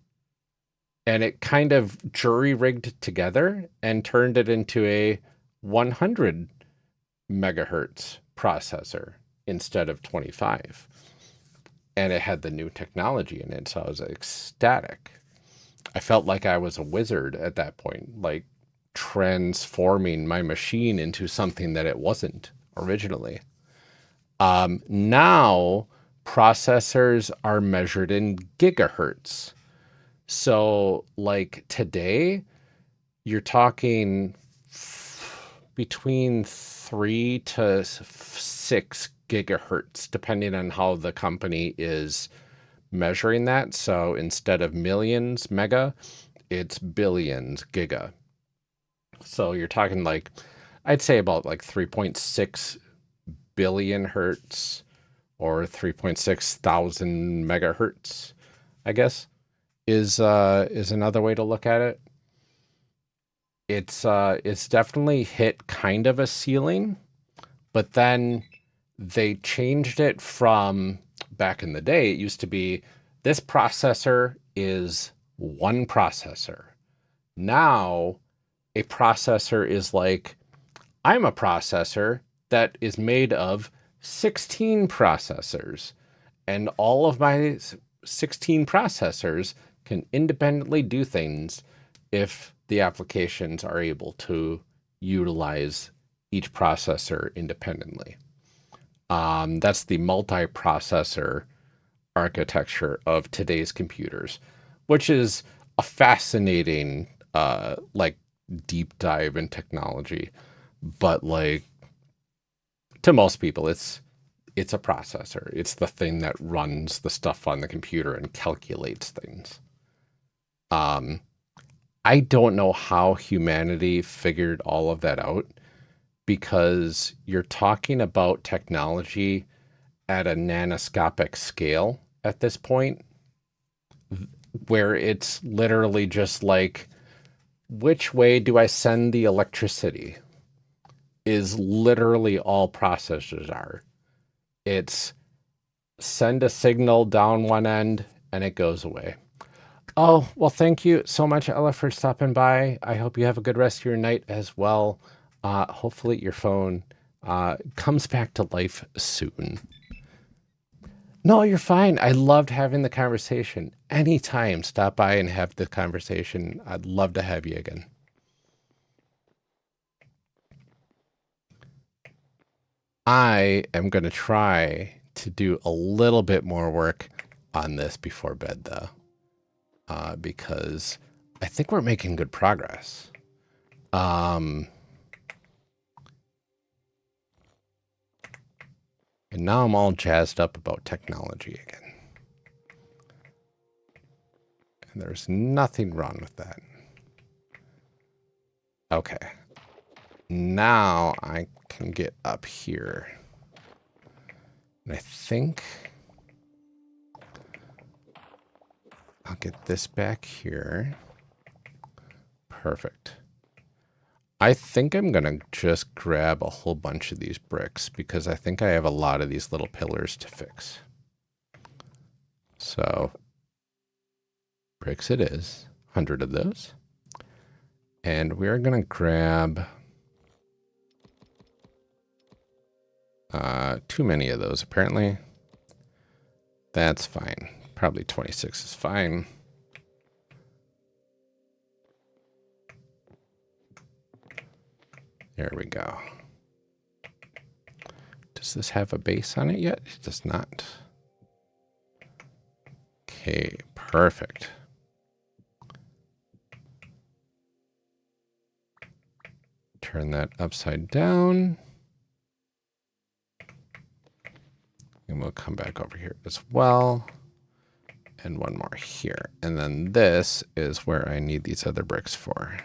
and it kind of jury-rigged together and turned it into a 100 megahertz processor instead of 25. And it had the new technology in it, so I was ecstatic. I felt like I was a wizard at that point, like transforming my machine into something that it wasn't originally. Now, processors are measured in gigahertz. So, like today, you're talking between 3 to 6 gigahertz, depending on how the company is measuring that. So instead of millions mega, it's billions giga. So you're talking like, I'd say about like 3.6 billion hertz or 3.6 thousand megahertz, I guess, is another way to look at it. It's definitely hit kind of a ceiling, but then they changed it from back in the day. It used to be this processor is one processor. Now a processor is like, I'm a processor that is made of 16 processors, and all of my 16 processors can independently do things if the applications are able to utilize each processor independently. That's the multi-processor architecture of today's computers, which is a fascinating, like deep dive in technology. But like to most people, it's a processor. It's the thing that runs the stuff on the computer and calculates things. I don't know how humanity figured all of that out, because you're talking about technology at a nanoscopic scale at this point, where it's literally just like, which way do I send the electricity is literally all processors are. It's send a signal down one end and it goes away. Oh, well, thank you so much, Ella, for stopping by. I hope you have a good rest of your night as well. Hopefully your phone comes back to life soon. No, you're fine. I loved having the conversation. Anytime, stop by and have the conversation. I'd love to have you again. I am going to try to do a little bit more work on this before bed, though, because I think we're making good progress. And now I'm all jazzed up about technology again. And there's nothing wrong with that. Okay. Now I can get up here. And I think I'll get this back here. Perfect. I think I'm going to just grab a whole bunch of these bricks because I think I have a lot of these little pillars to fix. So, bricks it is. 100 of those. And we're going to grab too many of those, apparently. That's fine. Probably 26 is fine. There we go. Does this have a base on it yet? It does not. Okay, perfect. Turn that upside down. And we'll come back over here as well. And one more here. And then this is where I need these other bricks for.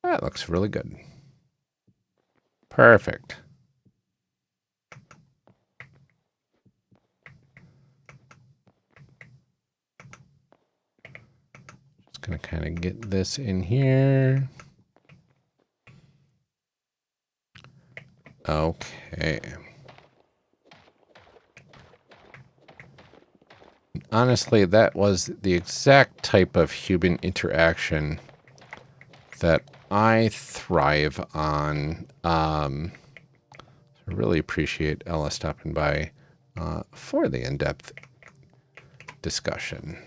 That looks really good. Perfect. Just going to kind of get this in here. Okay. Honestly, that was the exact type of human interaction that I thrive on. I really appreciate Ella stopping by for the in-depth discussion.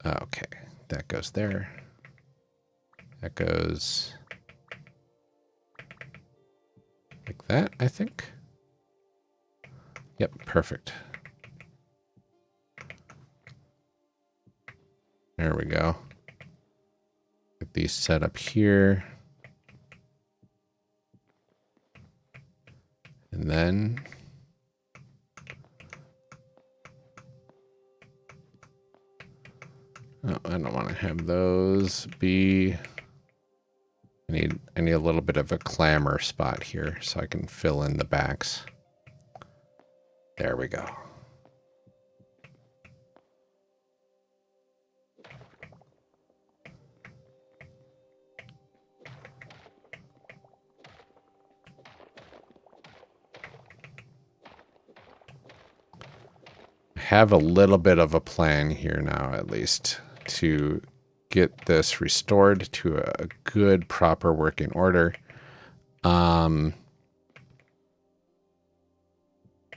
Okay, that goes there. That goes like that, I think. Yep, perfect. There we go. Get these set up here. And then oh, I don't want to have those be. I need a little bit of a clamor spot here so I can fill in the backs. There we go. Have a little bit of a plan here now, at least, to get this restored to a good, proper working order.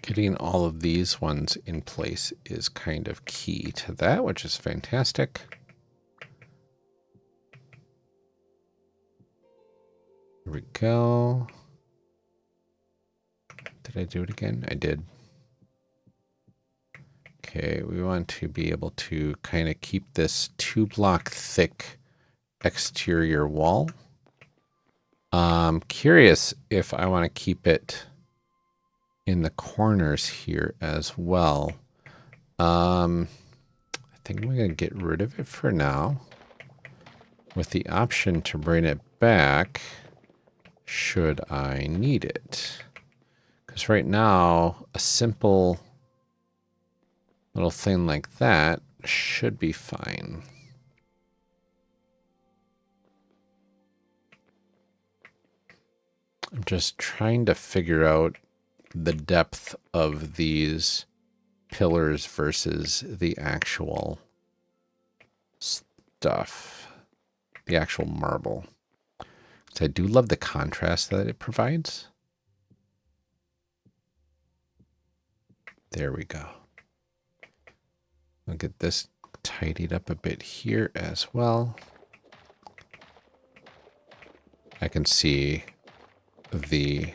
Getting all of these ones in place is kind of key to that, which is fantastic. Here we go. Did I do it again? I did. Okay, we want to be able to kind of keep this 2-block thick exterior wall. Curious if I want to keep it in the corners here as well. I think I'm going to get rid of it for now, with the option to bring it back should I need it. Because right now, a simple little thing like that should be fine. I'm just trying to figure out the depth of these pillars versus the actual stuff, the actual marble. So I do love the contrast that it provides. There we go. I'll get this tidied up a bit here as well. I can see the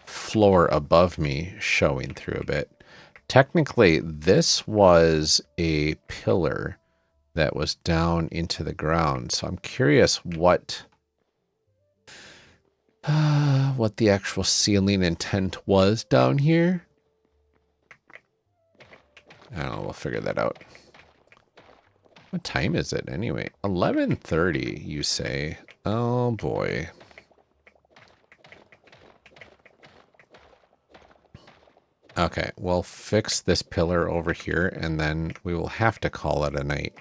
floor above me showing through a bit. Technically, this was a pillar that was down into the ground. So I'm curious what the actual ceiling intent was down here. I don't know, we'll figure that out. What time is it anyway? 11:30, you say? Oh boy. Okay, we'll fix this pillar over here, and then we will have to call it a night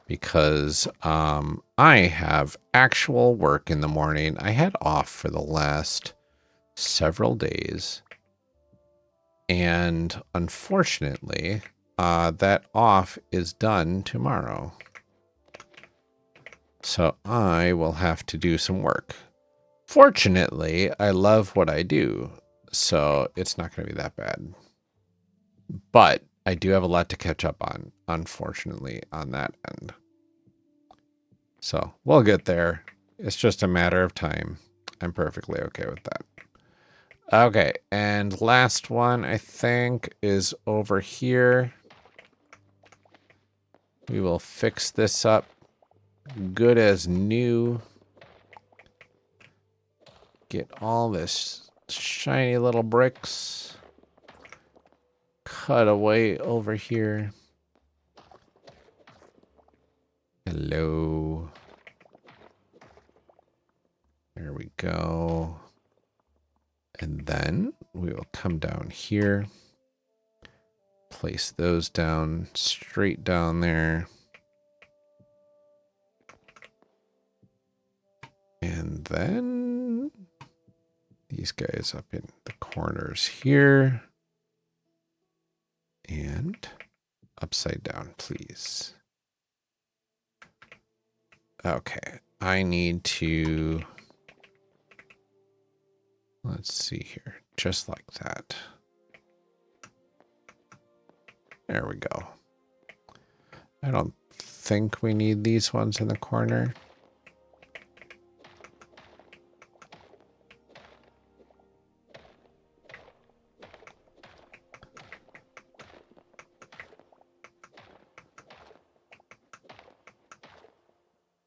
because I have actual work in the morning. I had off for the last several days, and unfortunately, that off is done tomorrow. So I will have to do some work. Fortunately, I love what I do, so it's not going to be that bad. But I do have a lot to catch up on, unfortunately, on that end. So we'll get there. It's just a matter of time. I'm perfectly okay with that. Okay, and last one, I think, is over here. We will fix this up good as new. Get all this shiny little bricks. Cut away over here. Hello. There we go. And then we will come down here. Place those down straight down there. And then these guys up in the corners here. And upside down, please. Okay, I need to, let's see here, just like that. There we go. I don't think we need these ones in the corner.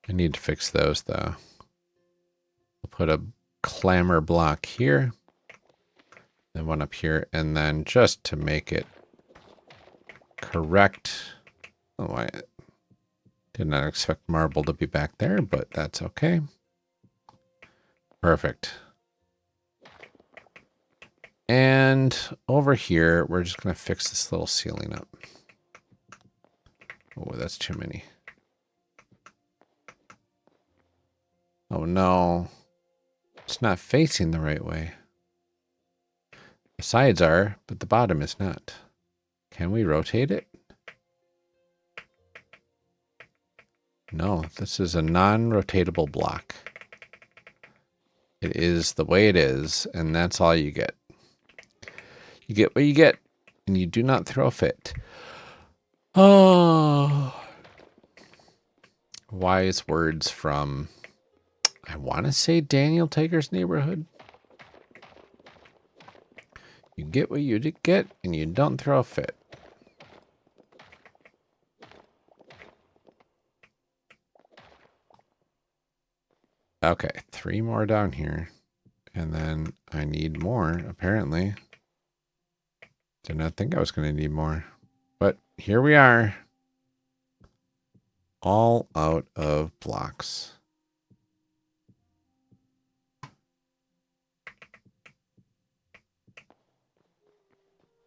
I need to fix those though. We'll put a clamor block here, then one up here, and then just to make it correct. Oh, I did not expect marble to be back there, but that's okay. Perfect. And over here, we're just going to fix this little ceiling up. Oh, that's too many. Oh no, it's not facing the right way. The sides are, but the bottom is not. Can we rotate it? No, this is a non-rotatable block. It is the way it is, and that's all you get. You get what you get, and you do not throw a fit. Oh. Wise words from, I want to say, Daniel Taker's Neighborhood. You get what you get, and you don't throw a fit. Okay, 3 more down here. And then I need more, apparently. Did not think I was going to need more. But here we are. All out of blocks.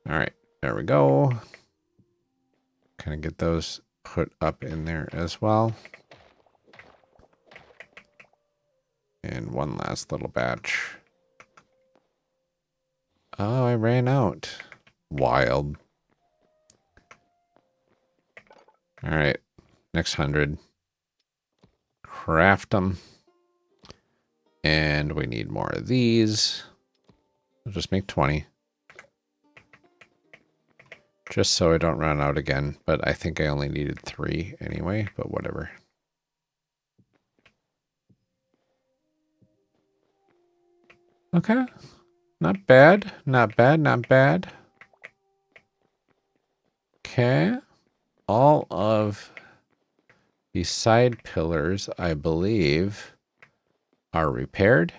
All right, there we go. Kind of get those put up in there as well. And one last little batch. Oh, I ran out. Wild. All right, next 100. Craft them. And we need more of these. We'll just make 20. Just so I don't run out again. But I think I only needed 3 anyway, but whatever. Okay. Not bad. Not bad. Not bad. Okay. All of the side pillars, I believe, are repaired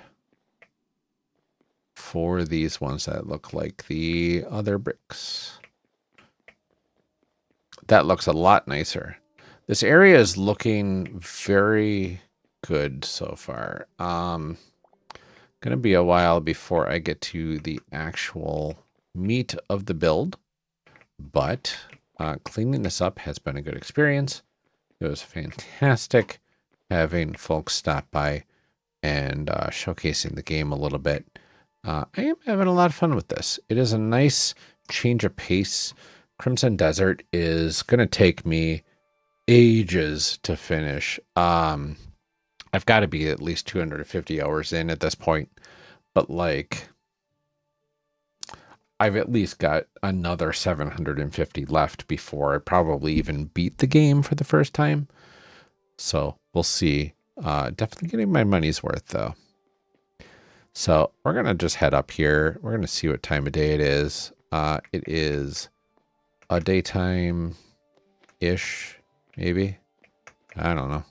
for these ones that look like the other bricks. That looks a lot nicer. This area is looking very good so far. Gonna be a while before I get to the actual meat of the build, but cleaning this up has been a good experience. It was fantastic having folks stop by and showcasing the game a little bit. I am having a lot of fun with this. It is a nice change of pace. Crimson Desert is going to take me ages to finish. I've got to be at least 250 hours in at this point, but like I've at least got another 750 left before I probably even beat the game for the first time. So we'll see. Definitely getting my money's worth though. So we're going to just head up here. We're going to see what time of day it is. It is a daytime-ish, maybe. I don't know.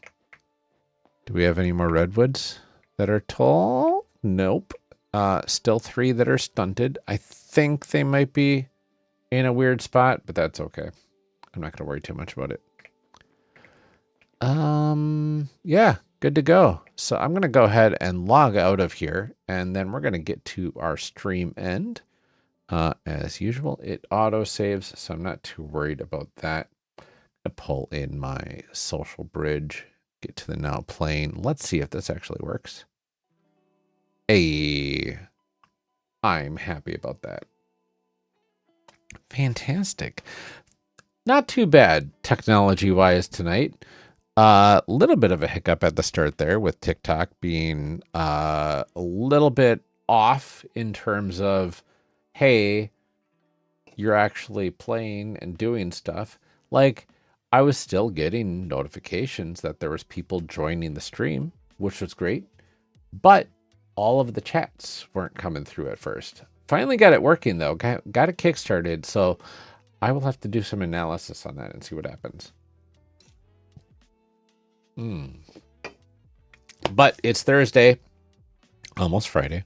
Do we have any more redwoods that are tall? Nope. Still 3 that are stunted. I think they might be in a weird spot, but that's okay. I'm not going to worry too much about it. Yeah, good to go. So I'm going to go ahead and log out of here, and then we're going to get to our stream end. As usual, it auto saves, so I'm not too worried about that. I pull in my social bridge, get to the now playing. Let's see if this actually works. Hey, I'm happy about that. Fantastic. Not too bad technology-wise tonight. A little bit of a hiccup at the start there with TikTok being a little bit off in terms of, hey, you're actually playing and doing stuff. Like, I was still getting notifications that there was people joining the stream, which was great, but all of the chats weren't coming through at first. Finally got it working though, got it kickstarted, so I will have to do some analysis on that and see what happens. But it's Thursday, almost Friday,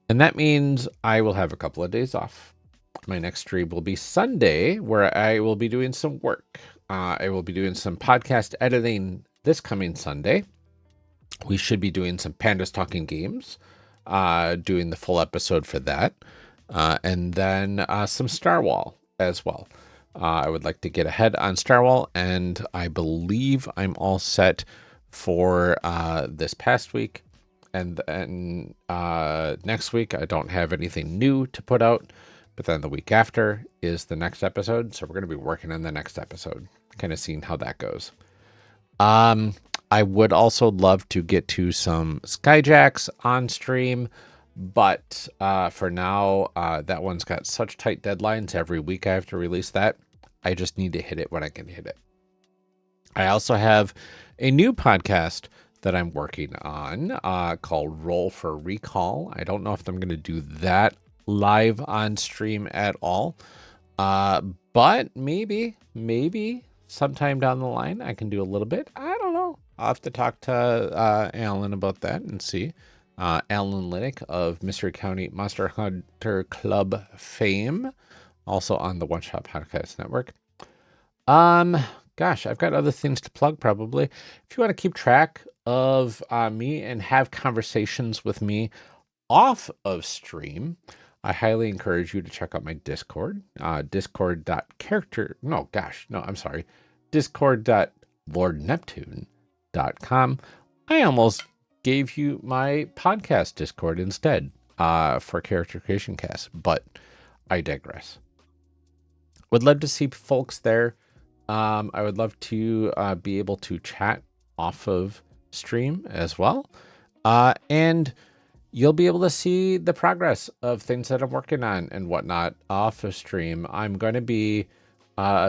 and that means I will have a couple of days off. My next stream will be Sunday, where I will be doing some work. I will be doing some podcast editing this coming Sunday. We should be doing some Pandas Talking Games, doing the full episode for that, and then some Star Wall as well. I would like to get ahead on Star Wall, and I believe I'm all set for this past week. And then next week, I don't have anything new to put out. But then the week after is the next episode. So we're going to be working on the next episode, kind of seeing how that goes. I would also love to get to some Skyjacks on stream. But for now, that one's got such tight deadlines. Every week I have to release that. I just need to hit it when I can hit it. I also have a new podcast that I'm working on called Roll for Recall. I don't know if I'm going to do that live on stream at all. But maybe sometime down the line I can do a little bit. I don't know. I'll have to talk to Alan about that and see. Alan Linick of Mystery County Monster Hunter Club fame, also on the One Shot Podcast Network. Gosh, I've got other things to plug probably. If you want to keep track of me and have conversations with me off of stream, I highly encourage you to check out my Discord, discord.lordneptune.com. I almost gave you my podcast Discord instead for Character Creation Cast, but I digress. Would love to see folks there. I would love to be able to chat off of stream as well. And you'll be able to see the progress of things that I'm working on and whatnot off of stream. I'm going to be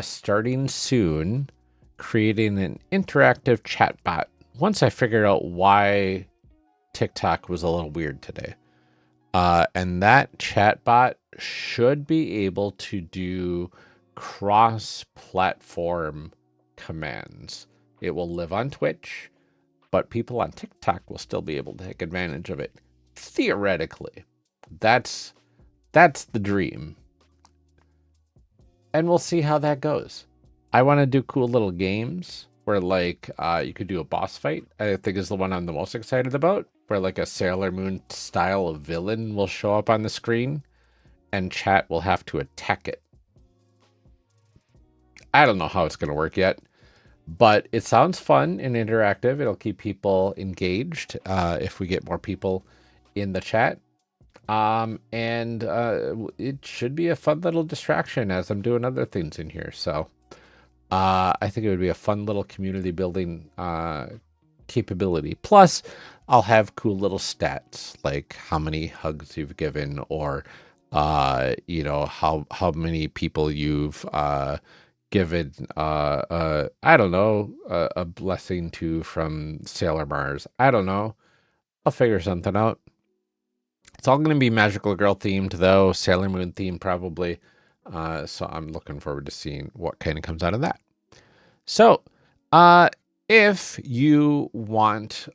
starting soon creating an interactive chat bot once I figure out why TikTok was a little weird today. And that chat bot should be able to do cross-platform commands. It will live on Twitch, but people on TikTok will still be able to take advantage of it. Theoretically, that's the dream, and we'll see how that goes. I want to do cool little games where like you could do a boss fight. I think is the one I'm the most excited about, where like a Sailor Moon style of villain will show up on the screen and chat will have to attack it. I don't know how it's going to work yet, but it sounds fun and interactive. It'll keep people engaged if we get more people in the chat. And it should be a fun little distraction as I'm doing other things in here. So I think it would be a fun little community building capability. Plus, I'll have cool little stats like how many hugs you've given, or you know, how many people you've given I don't know, a blessing to from Sailor Mars. I don't know. I'll figure something out. It's all going to be Magical Girl themed, though, Sailor Moon themed probably. So I'm looking forward to seeing what kind of comes out of that. So, if you want,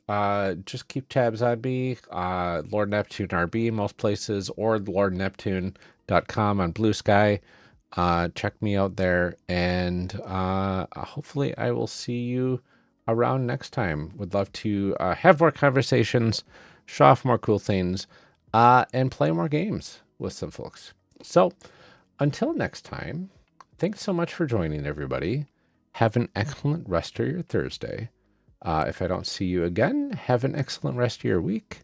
just keep tabs on me, Lord Neptune RB most places, or lordneptune.com on Blue Sky. Check me out there, and hopefully I will see you around next time. Would love to have more conversations, show off more cool things, and play more games with some folks. So until next time, thanks so much for joining, everybody. Have an excellent rest of your Thursday. If I don't see you again, have an excellent rest of your week,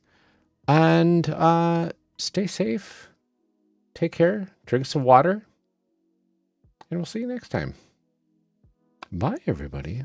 and stay safe. Take care. Drink some water. And we'll see you next time. Bye, everybody.